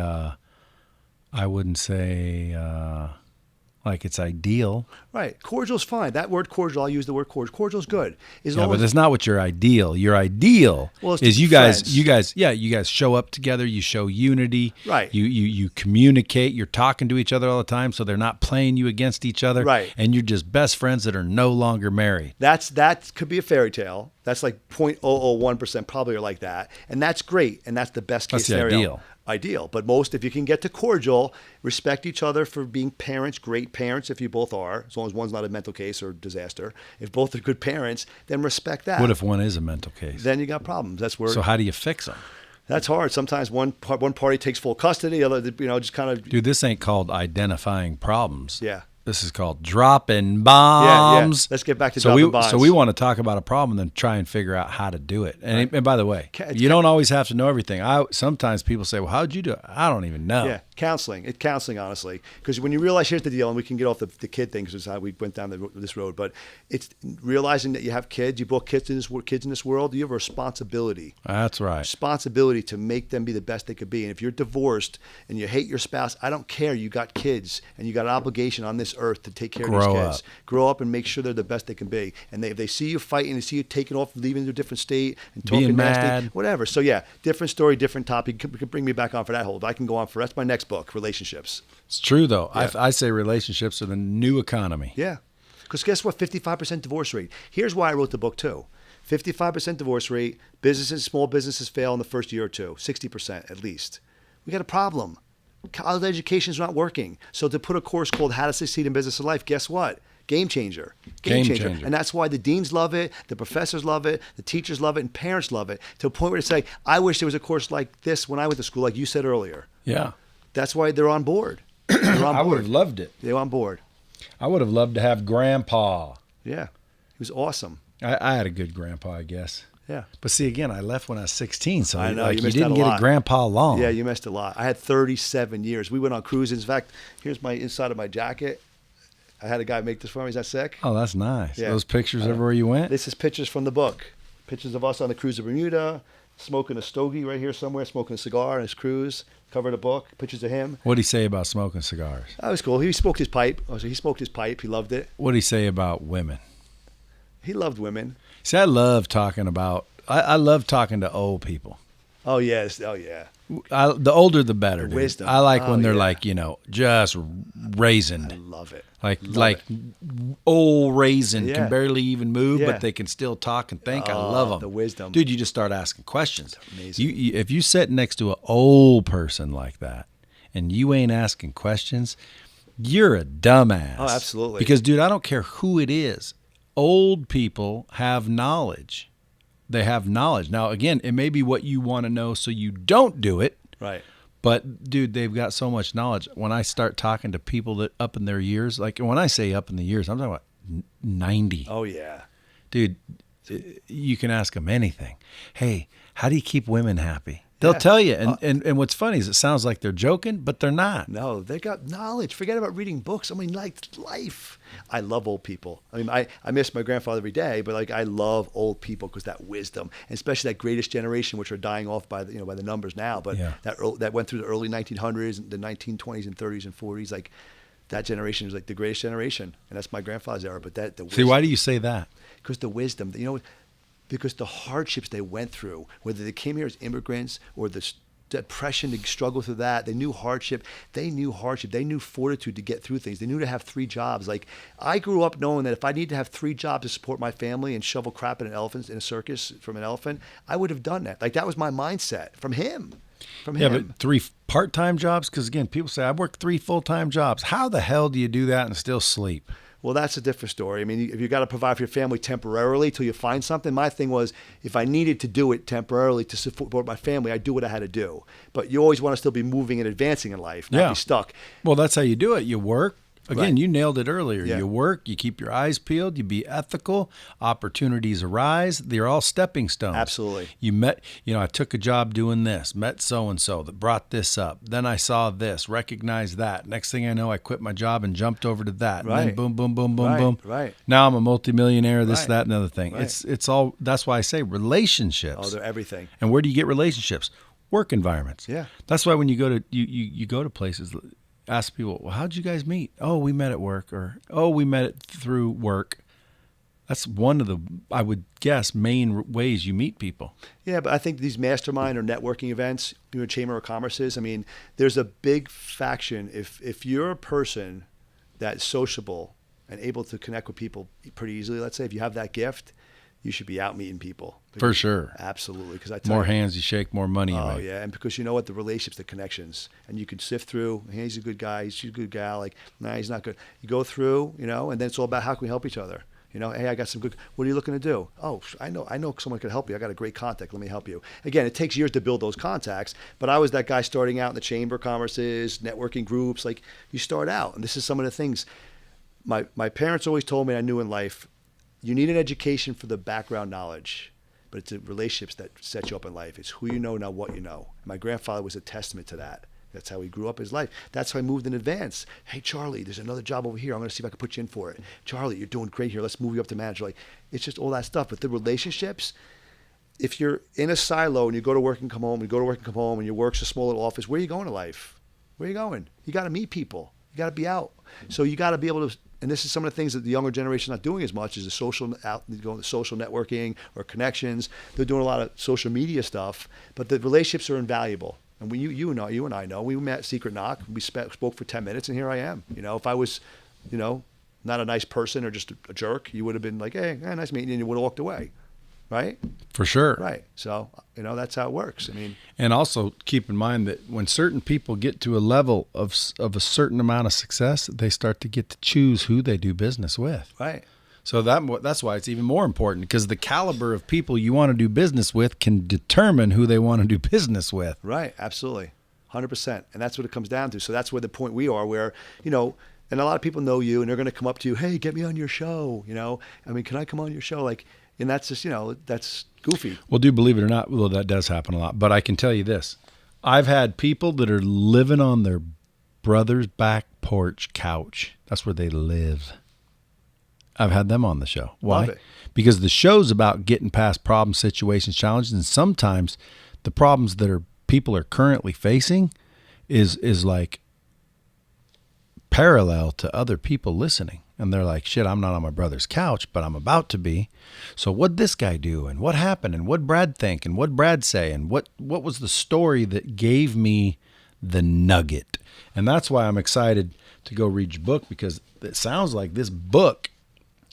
B: like it's ideal.
C: Right. Cordial's fine. That word cordial, I'll use the word cordial. Cordial's good. As
B: Yeah,
C: long
B: but
C: as
B: that's not what your ideal. Your ideal
C: Well, it's
B: is
C: to
B: you
C: be
B: guys,
C: friends.
B: you guys show up together. You show unity.
C: Right.
B: You communicate. You're talking to each other all the time, so they're not playing you against each other.
C: Right.
B: And you're just best friends that are no longer married.
C: that could be a fairy tale. That's like 0.001% probably are like that. And that's great. And that's the best case
B: That's the
C: scenario.
B: ideal.
C: But most, if you can get to cordial, respect each other for being parents, great parents, if you both are, as long as one's not a mental case or disaster. If both are good parents, then respect that.
B: What if one is a mental case?
C: Then you got problems. That's where
B: So how do you fix them?
C: that's hard. Sometimes one party takes full custody, other just kind of
B: Dude, this ain't called identifying problems.
C: yeah.
B: This is called dropping bombs.
C: Let's get back to
B: so
C: dropping
B: we,
C: bombs.
B: So we want to talk about a problem and then try and figure out how to do it. And by the way, you don't always have to know everything. Sometimes people say, well, how'd you do it? I don't even know.
C: Yeah, counseling. It's counseling, honestly. Because when you realize, here's the deal, and we can get off the kid thing because it's how we went down this road, but it's realizing that you have kids, you brought kids in this world, you have a responsibility.
B: That's right.
C: Responsibility to make them be the best they could be. And if you're divorced and you hate your spouse, I don't care. You got kids and you got an obligation on this earth to take care of these
B: Grow
C: kids.
B: up.
C: Grow up and make sure they're the best they can be. And if they see you fighting, they see you taking off, leaving to a different state and
B: Being
C: talking
B: mad.
C: nasty, whatever. So yeah, different story, different topic. You could bring me back on for that whole. I can go on for that's my next book, relationships.
B: It's true, though.
C: Yeah.
B: I say relationships are the new economy.
C: Yeah. Because guess what? 55% divorce rate. Here's why I wrote the book too. 55% divorce rate. Small businesses fail in the first year or two. 60% at least. We got a problem. College education is not working. So to put a course called How to Succeed in Business and Life, guess what? Game changer.
B: Game changer.
C: And that's why the deans love it, the professors love it, the teachers love it, and parents love it. To a point where they say, I wish there was a course like this when I went to school, like you said earlier.
B: Yeah.
C: That's why they're on board. They're on
B: I would
C: board.
B: have loved it.
C: They're on board.
B: I would have loved to have grandpa.
C: Yeah. He was awesome.
B: I had a good grandpa, I guess.
C: Yeah.
B: But see, again, I left when I was 16, so
C: I know,
B: like,
C: you
B: you
C: missed
B: didn't
C: out a
B: get
C: lot.
B: a grandpa long.
C: Yeah, you missed a lot. I had 37 years. We went on cruises. In fact, here's my inside of my jacket. I had a guy make this for me. Is that sick?
B: Oh, that's nice.
C: Yeah.
B: Those pictures everywhere you went?
C: This is pictures from the book. Pictures of us on the cruise of Bermuda, smoking a stogie right here somewhere, smoking a cigar on his cruise. Covered a book. Pictures of him.
B: What'd he say about smoking cigars?
C: That was cool. He smoked his pipe. He smoked his pipe. He loved it.
B: What'd he say about women?
C: He loved women.
B: See, I love talking to old people.
C: Oh yes. Oh yeah.
B: The older, the better. Dude.
C: wisdom.
B: I like
C: Oh,
B: when they're
C: yeah.
B: like, just raisined.
C: I love it.
B: Like old raisin
C: Yeah.
B: can barely even move,
C: Yeah.
B: but they can still talk and think. I
C: Oh,
B: love them.
C: the wisdom.
B: Dude. You just start asking questions.
C: Amazing.
B: If you sit next to an old person like that, and you ain't asking questions, you're a dumbass.
C: Oh, absolutely.
B: Because, dude, I don't care who it is. Old people have knowledge. They have knowledge. Now, again, it may be what you want to know, so you don't do it.
C: Right.
B: But dude, they've got so much knowledge. When I start talking to people that up in their years, like when I say up in the years, I'm talking about 90.
C: Oh yeah.
B: Dude, you can ask them anything. Hey, how do you keep women happy? They'll
C: Yeah.
B: tell you. And what's funny is it sounds like they're joking, but they're not.
C: No, they got knowledge. Forget about reading books. I mean, like life. I love old people. I mean, I miss my grandfather every day, but like I love old people because that wisdom, and especially that greatest generation, which are dying off by the by the numbers now. But
B: Yeah.
C: that went through the early 1900s, the 1920s and 30s and 40s. Like that generation is like the greatest generation, and that's my grandfather's era. But the
B: See, why do you say that?
C: because the wisdom, because the hardships they went through, whether they came here as immigrants or the depression, to struggle through that, they knew hardship. They knew fortitude to get through things. They knew to have 3 jobs. Like I grew up knowing that if I need to have 3 jobs to support my family and shovel crap in in a circus from an elephant, I would have done that. Like that was my mindset from him.
B: Yeah, but 3 part-time jobs? Because again, people say, I work 3 full-time jobs. How the hell do you do that and still sleep?
C: Well, that's a different story. I mean, if you got to provide for your family temporarily till you find something, my thing was if I needed to do it temporarily to support my family, I'd do what I had to do. But you always want to still be moving and advancing in life, not be stuck.
B: Well, that's how you do it. You work. Again, you nailed it earlier.
C: Yeah.
B: You work, you keep your eyes peeled, you be ethical, opportunities arise. They're all stepping stones.
C: Absolutely.
B: You met, I took a job doing this, met so-and-so that brought this up. Then I saw this, recognized that. Next thing I know, I quit my job and jumped over to that.
C: Right.
B: And then boom, boom, boom, boom, boom.
C: Right.
B: Now I'm a multimillionaire, this,
C: Right.
B: that, and other thing.
C: Right.
B: It's all, that's why I say relationships.
C: Oh, they're everything.
B: And where do you get relationships? Work environments.
C: Yeah.
B: That's why when you go to, you go to places, ask people, well, how'd you guys meet? Oh, we met at work, or, oh, we met it through work. That's one of the, I would guess, main ways you meet people.
C: Yeah, but I think these mastermind or networking events, Chamber of Commerce's, I mean, there's a big faction. If you're a person that's sociable and able to connect with people pretty easily, let's say, if you have that gift, you should be out meeting people.
B: For sure.
C: Absolutely. Because
B: more hands you shake, more money you make.
C: Oh, yeah. And because you know what? The relationships, the connections. And you can sift through, hey, he's a good guy, she's a good gal. Like, nah, he's not good. You go through, and then it's all about how can we help each other? Hey, I got some good, what are you looking to do? Oh, I know someone could help you. I got a great contact. Let me help you. Again, it takes years to build those contacts, but I was that guy starting out in the Chamber of Commerce's, networking groups. Like, you start out, and this is some of the things my parents always told me I knew in life. You need an education for the background knowledge, but it's the relationships that set you up in life. It's who you know, not what you know. And my grandfather was a testament to that. That's how he grew up his life. That's how I moved in advance. Hey, Charlie, there's another job over here. I'm going to see if I can put you in for it. Charlie, you're doing great here. Let's move you up to manager. Like, it's just all that stuff. But the relationships, if you're in a silo and you go to work and come home, and your work's a small little office, where are you going in life? Where are you going? You got to meet people. You got to be out. So you got to be able to. And this is some of the things that the younger generation is not doing as much is the social networking or connections. They're doing a lot of social media stuff, but the relationships are invaluable. And when you and I know, we met at Secret Knock. We spoke for 10 minutes, and here I am. If I was, not a nice person or just a jerk, you would have been like, hey, nice meeting you, and you would have walked away. Right?
B: For sure.
C: Right. So, that's how it works. I mean,
B: and also keep in mind that when certain people get to a level of a certain amount of success, they start to get to choose who they do business with.
C: Right.
B: So that's why it's even more important, because the caliber of people you want to do business with can determine who they want to do business with.
C: Right. Absolutely. 100%. And that's what it comes down to. So that's where the point we are where, and a lot of people know you and they're going to come up to you, hey, get me on your show. Can I come on your show? Like, and that's just, that's goofy.
B: Well, do believe it or not, well, that does happen a lot. But I can tell you this. I've had people that are living on their brother's back porch couch. That's where they live. I've had them on the show. Why?
C: Love it.
B: Because the show's about getting past problems, situations, challenges, and sometimes the problems that people are currently facing is like parallel to other people listening. And they're like, shit, I'm not on my brother's couch, but I'm about to be. So what'd this guy do? And what happened? And what'd Brad think? And what'd Brad say? And what was the story that gave me the nugget? And that's why I'm excited to go read your book, because it sounds like this book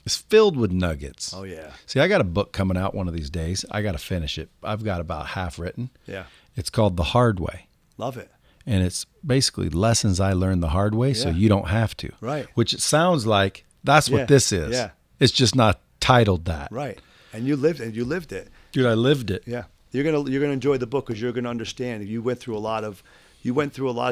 B: is filled with nuggets.
C: Oh, yeah.
B: See, I got a book coming out one of these days. I got to finish it. I've got about half written.
C: Yeah.
B: It's called The Hard Way.
C: Love it.
B: And it's basically lessons I learned the hard way, so you don't have to.
C: Right.
B: Which it sounds like that's what this is.
C: Yeah.
B: It's just not titled that.
C: Right. And you lived it.
B: Dude, I lived it.
C: Yeah. You're gonna enjoy the book because you're gonna understand. You went through a lot of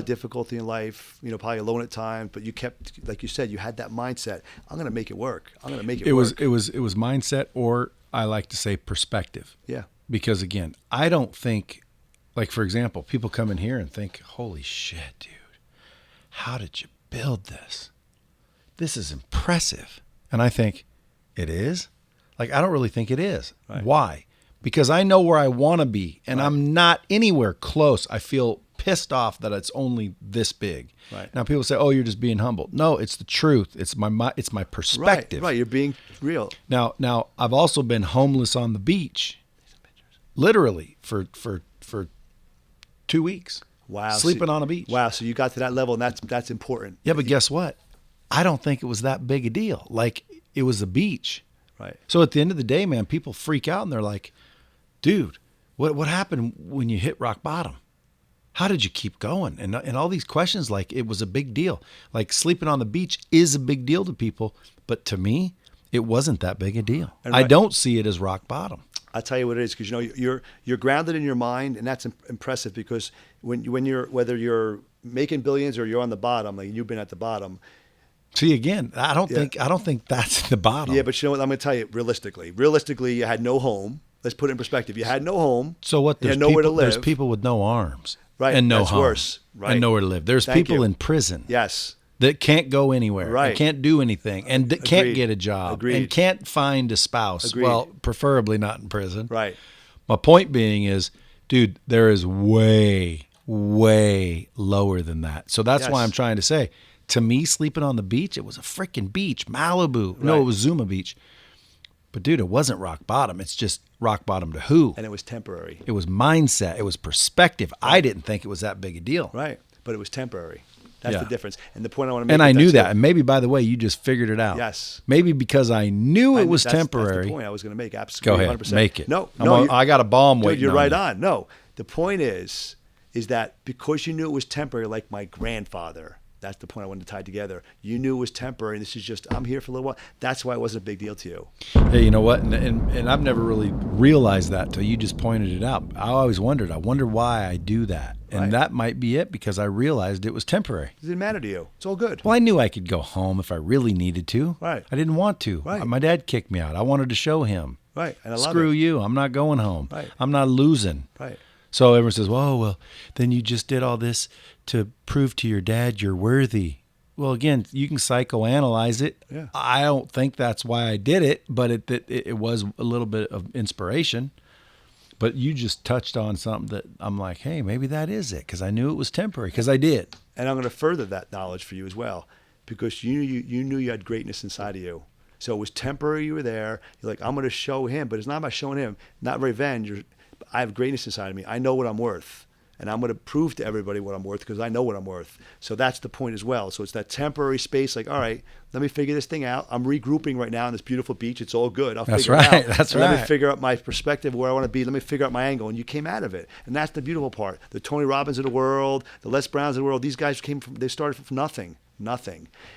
C: difficulty in life. Probably alone at times, but you kept, like you said, you had that mindset. I'm gonna make it work. I'm gonna make it work.
B: It was mindset, or I like to say perspective.
C: Yeah.
B: Because again, I don't think. Like, for example, people come in here and think, holy shit, dude, how did you build this? This is impressive. And I think, it is? Like, I don't really think it is.
C: Right.
B: Why? Because I know where I want to be, and I'm not anywhere close. I feel pissed off that it's only this big.
C: Right.
B: Now, people say, oh, you're just being humble. No, it's the truth. It's my perspective.
C: Right. You're being real.
B: Now, I've also been homeless on the beach, literally, for 2 weeks.
C: Wow.
B: Sleeping on a beach.
C: Wow. So you got to that level, and that's important.
B: Yeah, but guess what? I don't think it was that big a deal. Like, it was a beach.
C: Right.
B: So at the end of the day, man, people freak out and they're like, dude, what happened when you hit rock bottom? How did you keep going? And all these questions, like it was a big deal. Like sleeping on the beach is a big deal to people, but to me, it wasn't that big a deal.
C: And
B: I don't see it as rock bottom.
C: I'll tell you what it is, because you're grounded in your mind, and that's impressive, because when you're, whether you're making billions or you're on the bottom, like you've been at the bottom.
B: See, again, I don't think that's the bottom.
C: Yeah, but you know what? I'm going to tell you realistically, you had no home. Let's put it in perspective. You had no home.
B: So what?
C: You had nowhere to live.
B: There's people with no arms,
C: right?
B: And no
C: that's
B: home,
C: worse, right?
B: And nowhere to live. There's
C: Thank
B: people
C: you.
B: in prison,
C: yes,
B: that can't go anywhere,
C: right?
B: And can't do anything, and that can't get a job,
C: Agreed.
B: And can't find a spouse.
C: Agreed.
B: Well, preferably not in prison,
C: right?
B: My point being is, dude, there is way, way lower than that. So that's why I'm trying to say, to me, sleeping on the beach, it was a freaking beach, Malibu.
C: Right.
B: No, it was Zuma Beach. But dude, it wasn't rock bottom. It's just rock bottom to who?
C: And it was temporary.
B: It was mindset. It was perspective. Right. I didn't think it was that big a deal.
C: Right. But it was temporary. That's the difference. And the point I want to make.
B: And I knew that.
C: Too.
B: And maybe, by the way, you just figured it out.
C: Yes.
B: Maybe because I knew it was temporary.
C: That's the point I was going to make. Absolutely.
B: Go ahead.
C: 100%.
B: Make it.
C: No,
B: I got a bomb waiting.
C: Dude, you're
B: on
C: right
B: you.
C: on. No, the point is that because you knew it was temporary, like my grandfather. That's the point I wanted to tie together. You knew it was temporary, and this is just, I'm here for a little while. That's why it wasn't a big deal to you.
B: Hey, you know what? And I've never really realized that till you just pointed it out. I always wondered. I wonder why I do that. And that might be it, because I realized it was temporary.
C: It didn't matter to you. It's all good.
B: Well, I knew I could go home if I really needed to.
C: Right.
B: I didn't want to.
C: Right.
B: My dad kicked me out. I wanted to show him.
C: Right. And I love
B: Screw
C: it.
B: you. I'm not going home.
C: Right.
B: I'm not losing.
C: Right.
B: So everyone says, well, then you just did all this to prove to your dad you're worthy. Well, again, you can psychoanalyze it.
C: Yeah.
B: I don't think that's why I did it, but it was a little bit of inspiration. But you just touched on something that I'm like, hey, maybe that is it, because I knew it was temporary, because I did.
C: And I'm going to further that knowledge for you as well, because you knew you had greatness inside of you. So it was temporary. You were there. You're like, I'm going to show him, but it's not about showing him, not revenge. I have greatness inside of me. I know what I'm worth. And I'm going to prove to everybody what I'm worth, because I know what I'm worth. So that's the point as well. So it's that temporary space, like, all right, let me figure this thing out. I'm regrouping right now on this beautiful beach. It's all good. I'll figure it out.
B: That's right.
C: Let me figure out my perspective, where I want to be. Let me figure out my angle. And you came out of it. And that's the beautiful part. The Tony Robbins of the world, the Les Browns of the world, these guys they started from nothing.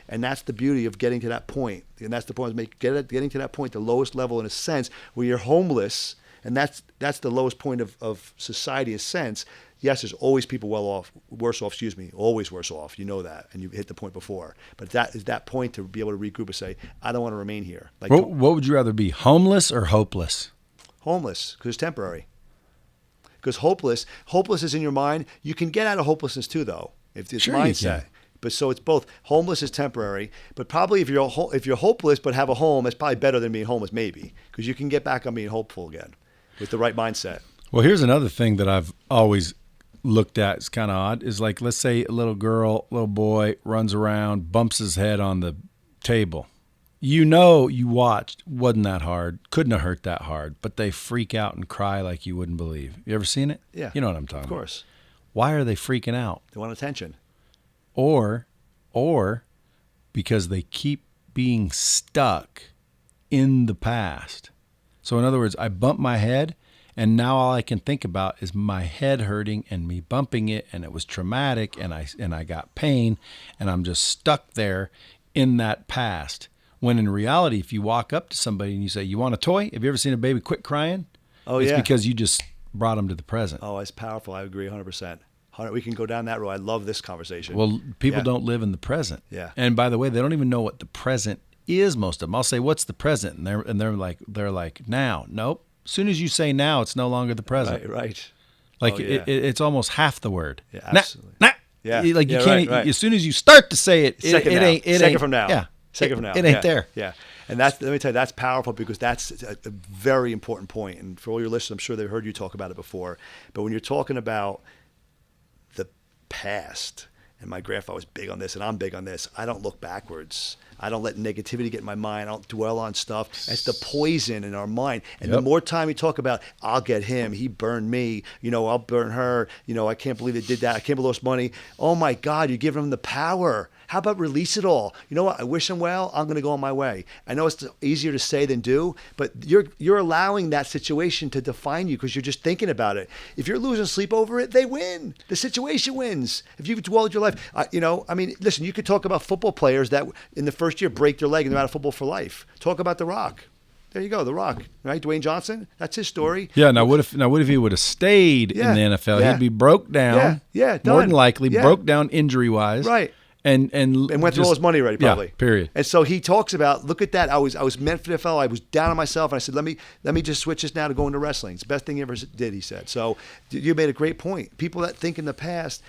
C: And that's the beauty of getting to that point. And that's the point, getting to that point, the lowest level in a sense, where you're homeless. And that's the lowest point of society in a sense. Yes, there's always people worse off, always worse off. You know that, and you hit the point before. But that is that point to be able to regroup and say, I don't want to remain here. Like,
B: what would you rather be, homeless or hopeless?
C: Homeless, because it's temporary. Because hopeless is in your mind. You can get out of hopelessness too, though, if it's mindset. But so it's both. Homeless is temporary, but probably if you're hopeless but have a home, it's probably better than being homeless, maybe, because you can get back on being hopeful again with the right mindset.
B: Well, here's another thing that I've always looked at. It's kind of odd. Is like, let's say a little boy runs around, bumps his head on the table. You watched, wasn't that hard, couldn't have hurt that hard, but they freak out and cry like you wouldn't believe. You ever seen it?
C: Yeah.
B: You know what I'm talking about.
C: Of course.
B: Why are they freaking out?
C: They want attention.
B: Or because they keep being stuck in the past. So in other words, I bump my head, and now all I can think about is my head hurting and me bumping it, and it was traumatic, and I got pain, and I'm just stuck there in that past. When in reality, if you walk up to somebody and you say, you want a toy? Have you ever seen a baby quit crying?
C: Oh,
B: it's
C: yeah.
B: because you just brought them to the present.
C: Oh, it's powerful. I agree 100%. We can go down that road. I love this conversation.
B: Well, people don't live in the present.
C: Yeah.
B: And by the way, they don't even know what the present is, most of them. I'll say, what's the present? And they're like, now. Nope. As soon as you say now, it's no longer the present.
C: Right.
B: Like it's almost half the word.
C: Yeah, absolutely.
B: Nah.
C: Yeah.
B: Like you
C: Yeah,
B: can't,
C: right.
B: as soon as you start to say it, it ain't.
C: Second from now.
B: Yeah.
C: Second from now.
B: It ain't there.
C: Yeah. And let me tell you, that's powerful, because that's a very important point. And for all your listeners, I'm sure they've heard you talk about it before. But when you're talking about the past, and my grandfather was big on this, and I'm big on this, I don't look backwards. I don't let negativity get in my mind. I don't dwell on stuff. It's the poison in our mind. And the more time you talk about, I'll get him, he burned me, I'll burn her, I can't believe they did that, I can't believe I lost money. Oh my God, you're giving them the power. How about release it all? You know what? I wish them well. I'm going to go on my way. I know it's easier to say than do, but you're allowing that situation to define you because you're just thinking about it. If you're losing sleep over it, they win. The situation wins. If you've dwelled your life, listen, you could talk about football players that in the first year break their leg and they're out of football for life. Talk about The Rock. There you go, The Rock, right? Dwayne Johnson, that's his story.
B: Yeah. Now, what if he would have stayed in the NFL?
C: Yeah.
B: He'd be broke down.
C: Yeah.
B: More than likely, broke down injury wise.
C: Right.
B: And
C: went through all his money already, probably.
B: Yeah, period.
C: And so he talks about, look at that. I was meant for the NFL. I was down on myself, and I said, let me just switch this now to go into wrestling. It's the best thing he ever did, he said. So you made a great point. People that think in the past,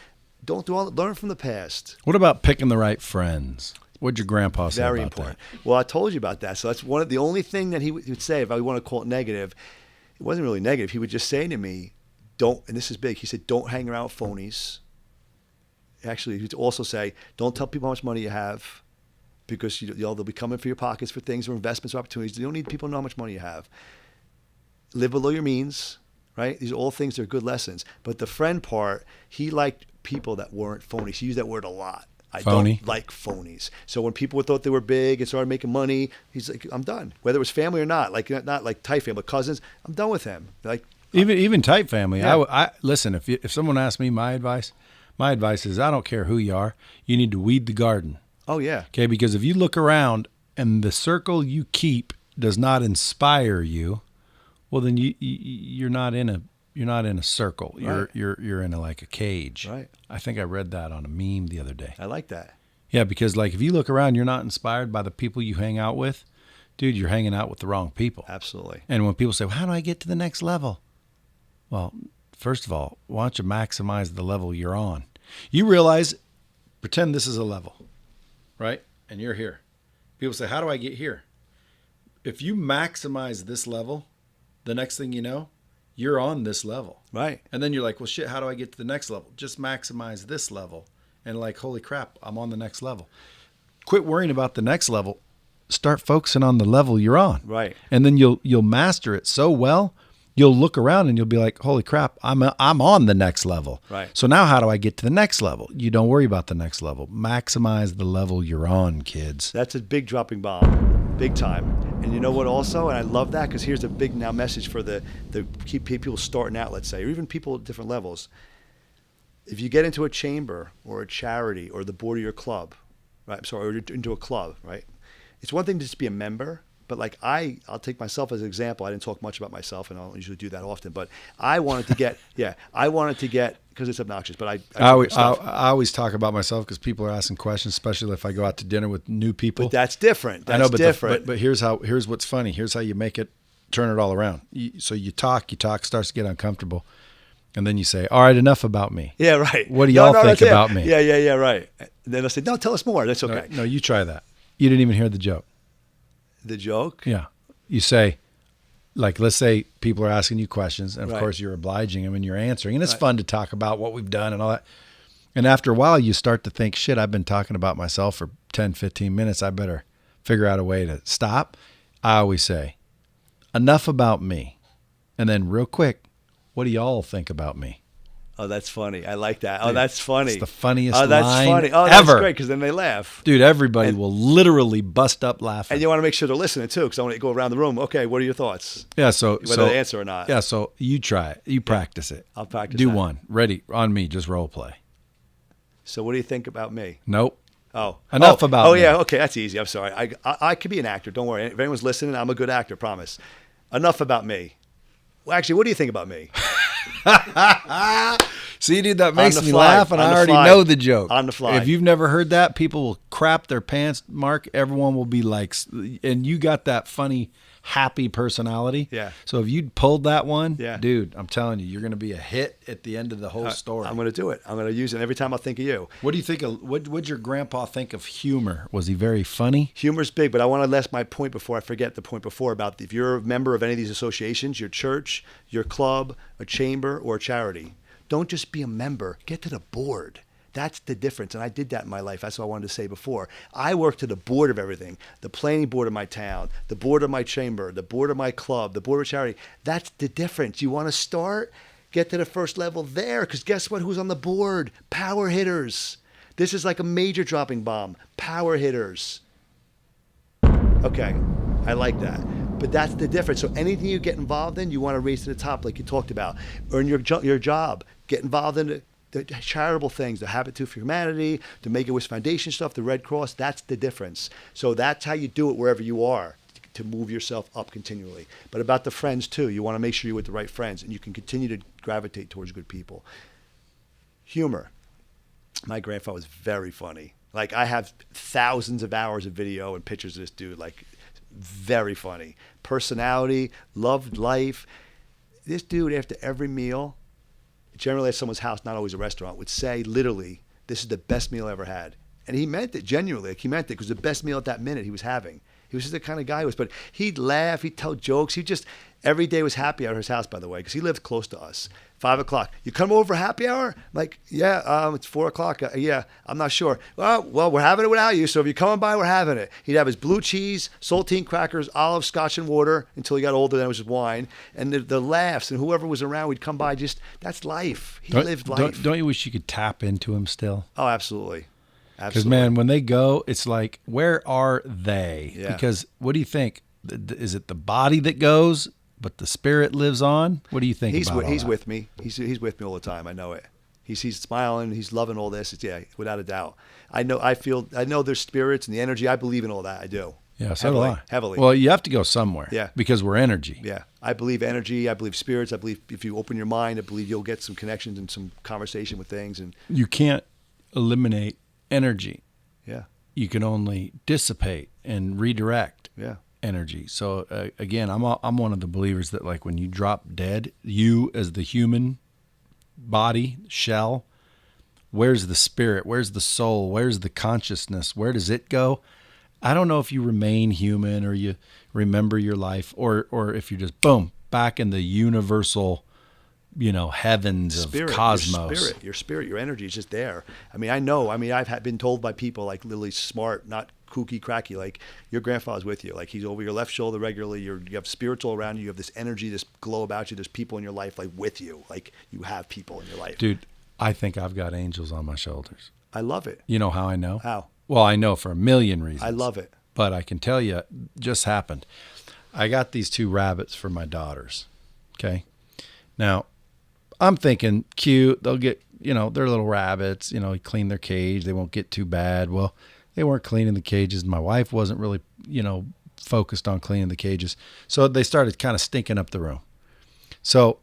C: don't learn from the past.
B: What about picking the right friends? What'd your grandpa say
C: Very
B: about
C: important.
B: that?
C: Well, I told you about that. So that's the only thing that he would say, if I want to call it negative. It wasn't really negative. He would just say to me, and this is big, he said, don't hang around with phonies. Actually, he'd also say, don't tell people how much money you have because they'll be coming for your pockets for things or investments or opportunities. You don't need people to know how much money you have. Live below your means, right? These are all things that are good lessons. But the friend part, he liked people that weren't phonies. He used that word a lot. I don't like phonies. So when people thought they were big and started making money, he's like, I'm done. Whether it was family or not like tight family, but cousins, I'm done with him. Like
B: even tight family.
C: Yeah.
B: I listen. If someone asks me my advice is I don't care who you are. You need to weed the garden.
C: Oh yeah.
B: Okay, because if you look around and the circle you keep does not inspire you, well then you're not in a circle.
C: Right.
B: You're in a cage.
C: Right.
B: I think I read that on a meme the other day.
C: I like that.
B: Yeah, because if you look around, you're not inspired by the people you hang out with, dude, you're hanging out with the wrong people.
C: Absolutely.
B: And when people say, well, how do I get to the next level? Well, first of all, why don't you maximize the level you're on? You realize, pretend this is a level, right? And you're here. People say, how do I get here? If you maximize this level, the next thing you know, you're on this level.
C: Right.
B: And then you're like, well, shit, how do I get to the next level? Just maximize this level. And holy crap, I'm on the next level. Quit worrying about the next level. Start focusing on the level you're on.
C: Right.
B: And then you'll master it so well, you'll look around and you'll be like, holy crap, I'm on the next level.
C: Right.
B: So now how do I get to the next level? You don't worry about the next level. Maximize the level you're on, kids.
C: That's a big dropping bomb, big time. And you know what also, and I love that because here's a big now message for the keep people starting out, let's say, or even people at different levels. If you get into a chamber or a charity or the board of your club, right? Or into a club, right? It's one thing to just be a member, but I'll take myself as an example. I didn't talk much about myself, and I don't usually do that often. But I wanted to get, because it's obnoxious. But I
B: always talk about myself because people are asking questions, especially if I go out to dinner with new people.
C: But that's different. That's
B: I know, but
C: different.
B: But here's what's funny. Here's how you make it, turn it all around. So you talk, starts to get uncomfortable. And then you say, all right, enough about me.
C: Yeah, right.
B: What do y'all think about me?
C: Yeah, right. And then they'll say, no, tell us more. That's okay.
B: No, you try that. You didn't even hear the joke.
C: The joke?
B: Yeah. You say, let's say people are asking you questions, and of
C: Right.
B: course you're obliging them and you're answering. And it's fun to talk about what we've done and all that. And after a while, you start to think, shit, I've been talking about myself for 10, 15 minutes. I better figure out a way to stop. I always say, enough about me. And then real quick, what do y'all think about me?
C: Oh, that's funny. I like that. Oh,
B: Dude,
C: that's funny.
B: It's the funniest
C: Oh, that's
B: line
C: funny. Oh, that's
B: ever.
C: great because then they laugh.
B: Dude, everybody will literally bust up laughing.
C: And you want to make sure they're listening too, because I want to go around the room. Okay, what are your thoughts?
B: Yeah, so
C: Whether they answer or not.
B: Yeah, so you try it. You practice it.
C: I'll practice
B: Do
C: that.
B: one. Ready. On me. Just role play.
C: So what do you think about me?
B: Nope.
C: Oh,
B: Enough about
C: Oh
B: me.
C: yeah, okay, that's easy. I'm sorry. I could be an actor. Don't worry. If anyone's listening, I'm a good actor. Promise. Enough about me. Well, actually, what do you think about me?
B: See, dude, that makes
C: On the
B: me
C: fly.
B: laugh, and
C: On
B: I
C: the
B: already
C: fly.
B: know the joke.
C: On the fly.
B: If you've never heard that, people will crap their pants, Mark. Everyone will be like, and you got that funny, happy personality.
C: Yeah.
B: So if you'd pulled that one,
C: Yeah.
B: dude, I'm telling you, you're going to be a hit at the end of the whole story.
C: I'm going to do it. I'm going to use it every time I think of you.
B: What do you think of, what'd your grandpa think of humor? Was he very funny?
C: Humor's big, but I want to list my point before I forget the point before about if you're a member of any of these associations, your church, your club, a chamber, or a charity, don't just be a member. Get to the board. That's the difference. And I did that in my life. That's what I wanted to say before. I worked to the board of everything, the planning board of my town, the board of my chamber, the board of my club, the board of charity. That's the difference. You want to start? Get to the first level there, because guess what? Who's on the board? Power hitters. This is like a major dropping bomb. Power hitters. Okay, I like that. But that's the difference. So anything you get involved in, you want to raise to the top, like you talked about. Earn your job. Get involved in the charitable things, the Habitat for Humanity, the Make-A-Wish Foundation stuff, the Red Cross. That's the difference. So that's how you do it wherever you are, to move yourself up continually. But about the friends too, you want to make sure you're with the right friends, and you can continue to gravitate towards good people. Humor. My grandfather was very funny. Like, I have thousands of hours of video and pictures of this dude. Like, very funny. Personality, loved life. This dude, after every meal, generally at someone's house, not always a restaurant, would say literally, "This is the best meal I ever had." And he meant it genuinely. Like, he meant it, because the best meal at that minute he was having. He was just the kind of guy he was. But he'd laugh, he'd tell jokes. He just, every day was happy hour at his house, by the way, because he lived close to us. 5 o'clock. You come over for happy hour? I'm like, yeah, it's 4 o'clock. Yeah, I'm not sure. Well, we're having it without you, so if you're coming by, we're having it. He'd have his blue cheese, saltine crackers, olive, scotch, and water until he got older. Then it was just wine. And the laughs, and whoever was around would come by. Just, that's life. He lived life.
B: Don't you wish you could tap into him still?
C: Oh, absolutely.
B: Because, man, when they go, it's like, where are they?
C: Yeah.
B: Because what do you think? Is it the body that goes, but the spirit lives on? What do you think about all
C: He's
B: that?
C: with me. He's with me all the time. I know it. He's smiling. He's loving all this. Yeah, without a doubt. I know there's spirits and the energy. I believe in all that. I do.
B: Yeah, so do I.
C: Heavily.
B: Well, you have to go somewhere.
C: Yeah.
B: Because we're energy.
C: Yeah. I believe energy. I believe spirits. I believe if you open your mind, I believe you'll get some connections and some conversation with things. And
B: you can't eliminate energy.
C: Yeah.
B: You can only dissipate and redirect energy. So again, I'm one of the believers that, like, when you drop dead, you as the human body shell, where's the spirit? Where's the soul? Where's the consciousness? Where does it go? I don't know if you remain human or you remember your life, or if you're just boom back in the universal, heavens of cosmos.
C: Your spirit, your energy is just there. I mean, I know. I mean, I've been told by people, like, literally smart, not kooky, cracky, like, your grandfather's with you. Like, he's over your left shoulder regularly. You have spirits all around you. You have this energy, this glow about you. There's people in your life, like, with you. Like, you have people in your life.
B: Dude, I think I've got angels on my shoulders.
C: I love it.
B: You know how I know?
C: How?
B: Well, I know for a million reasons.
C: I love it.
B: But I can tell you, just happened. I got these 2 rabbits for my daughters. Okay. Now, I'm thinking, cute, they'll get, they're little rabbits, clean their cage, they won't get too bad. Well, they weren't cleaning the cages. My wife wasn't really, focused on cleaning the cages. So they started kind of stinking up the room. So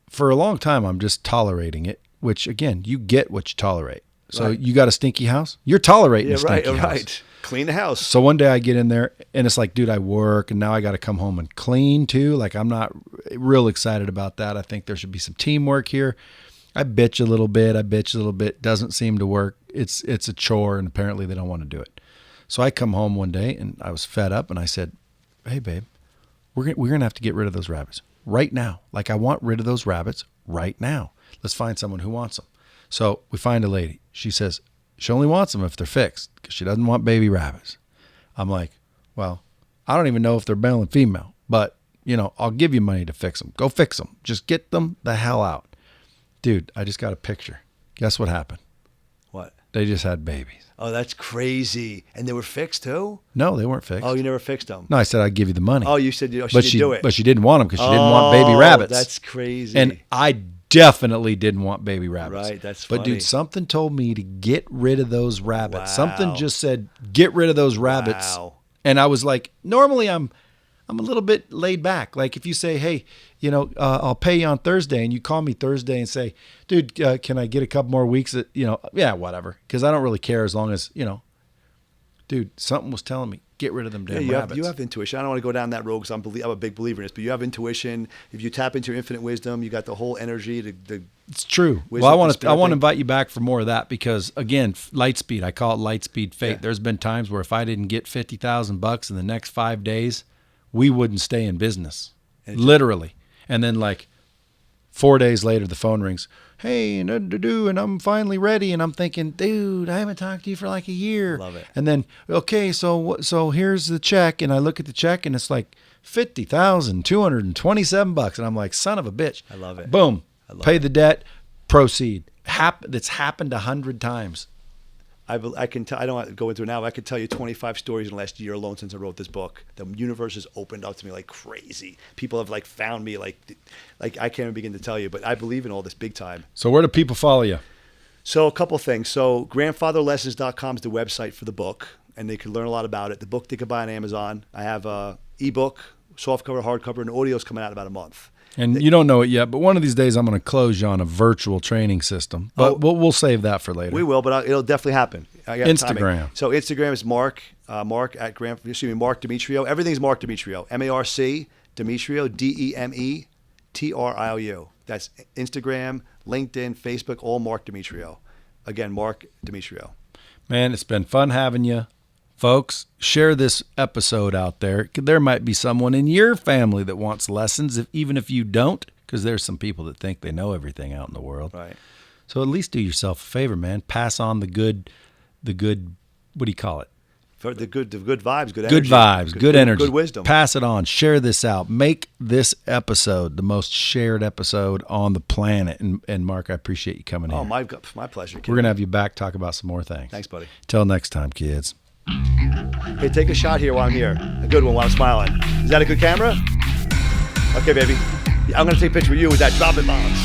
B: for a long time, I'm just tolerating it, which, again, you get what you tolerate. So You got a stinky house? You're tolerating a stinky house.
C: Right. Clean the house.
B: So one day I get in there and it's like, dude, I work and now I got to come home and clean too. Like, I'm not real excited about that. I think there should be some teamwork here. I bitch a little bit. Doesn't seem to work. It's a chore, and apparently they don't want to do it. So I come home one day and I was fed up and I said, hey babe, we're going to have to get rid of those rabbits right now. Like, I want rid of those rabbits right now. Let's find someone who wants them. So we find a lady. She says she only wants them if they're fixed, because she doesn't want baby rabbits. I'm like, well, I don't even know if they're male and female, but, I'll give you money to fix them. Go fix them. Just get them the hell out. Dude, I just got a picture. Guess what happened?
C: What?
B: They just had babies.
C: Oh, that's crazy. And they were fixed too?
B: No, they weren't fixed.
C: Oh, you never fixed them?
B: No, I said I'd give you the money.
C: Oh, you said she didn't do it.
B: But she didn't want them because she didn't want baby rabbits.
C: That's crazy.
B: And I definitely didn't want baby rabbits.
C: Right, that's funny.
B: But dude, something told me to get rid of those rabbits.
C: Wow.
B: Something just said, get rid of those rabbits.
C: Wow.
B: And I was like, normally I'm a little bit laid back. Like, if you say, hey, I'll pay you on Thursday, and you call me Thursday and say, dude, can I get a couple more weeks? Yeah, whatever. Because I don't really care as long as, dude, something was telling me, get rid of them damn rabbits.
C: You have intuition. I don't want to go down that road because I'm a big believer in this, but you have intuition. If you tap into your infinite wisdom, you got the whole energy.
B: It's true. Well, I want to invite you back for more of that because, again, light speed. I call it light speed fate. Yeah. There's been times where if I didn't get $50,000 in the next 5 days, we wouldn't stay in business, literally. And then, like, 4 days later, the phone rings. Hey, nothing to do, and I'm finally ready. And I'm thinking, dude, I haven't talked to you for like a year.
C: Love it.
B: And then, okay, so here's the check, and I look at the check, and it's like $50,227, and I'm like, son of a bitch.
C: I love it.
B: Boom, pay
C: it.
B: the debt, proceed. That's happened 100 times.
C: I can tell. I don't want to go into it now. But I could tell you 25 stories in the last year alone since I wrote this book. The universe has opened up to me like crazy. People have like found me like I can't even begin to tell you. But I believe in all this big time.
B: So where do people follow you?
C: So a couple things. So grandfatherlessons.com is the website for the book, and they can learn a lot about it. The book they can buy on Amazon. I have a ebook, softcover, hardcover, and audio's coming out in about a month.
B: And you don't know it yet, but one of these days I'm going to close you on a virtual training system. But we'll save that for later.
C: We will, but it'll definitely happen. I got
B: Instagram.
C: timing. So Instagram is Marc Marc Demetriou. Everything's Marc Demetriou. MARC Demetriou, DEMETRIOU. That's Instagram, LinkedIn, Facebook, all Marc Demetriou. Again, Marc Demetriou.
B: Man, it's been fun having you. Folks, share this episode out there. There might be someone in your family that wants lessons, even if you don't, because there's some people that think they know everything out in the world.
C: Right.
B: So at least do yourself a favor, man. Pass on the good, what do you call it?
C: For the good vibes, good energy.
B: Good vibes, good energy.
C: Good wisdom.
B: Pass it on. Share this out. Make this episode the most shared episode on the planet. And Marc, I appreciate you coming in.
C: Oh, my pleasure. Kid.
B: We're going to have you back, talk about some more things.
C: Thanks, buddy.
B: Till next time, kids.
C: Hey, take a shot here while I'm here. A good one while I'm smiling. Is that a good camera? Okay, baby. I'm going to take a picture with you with that dropping bombs.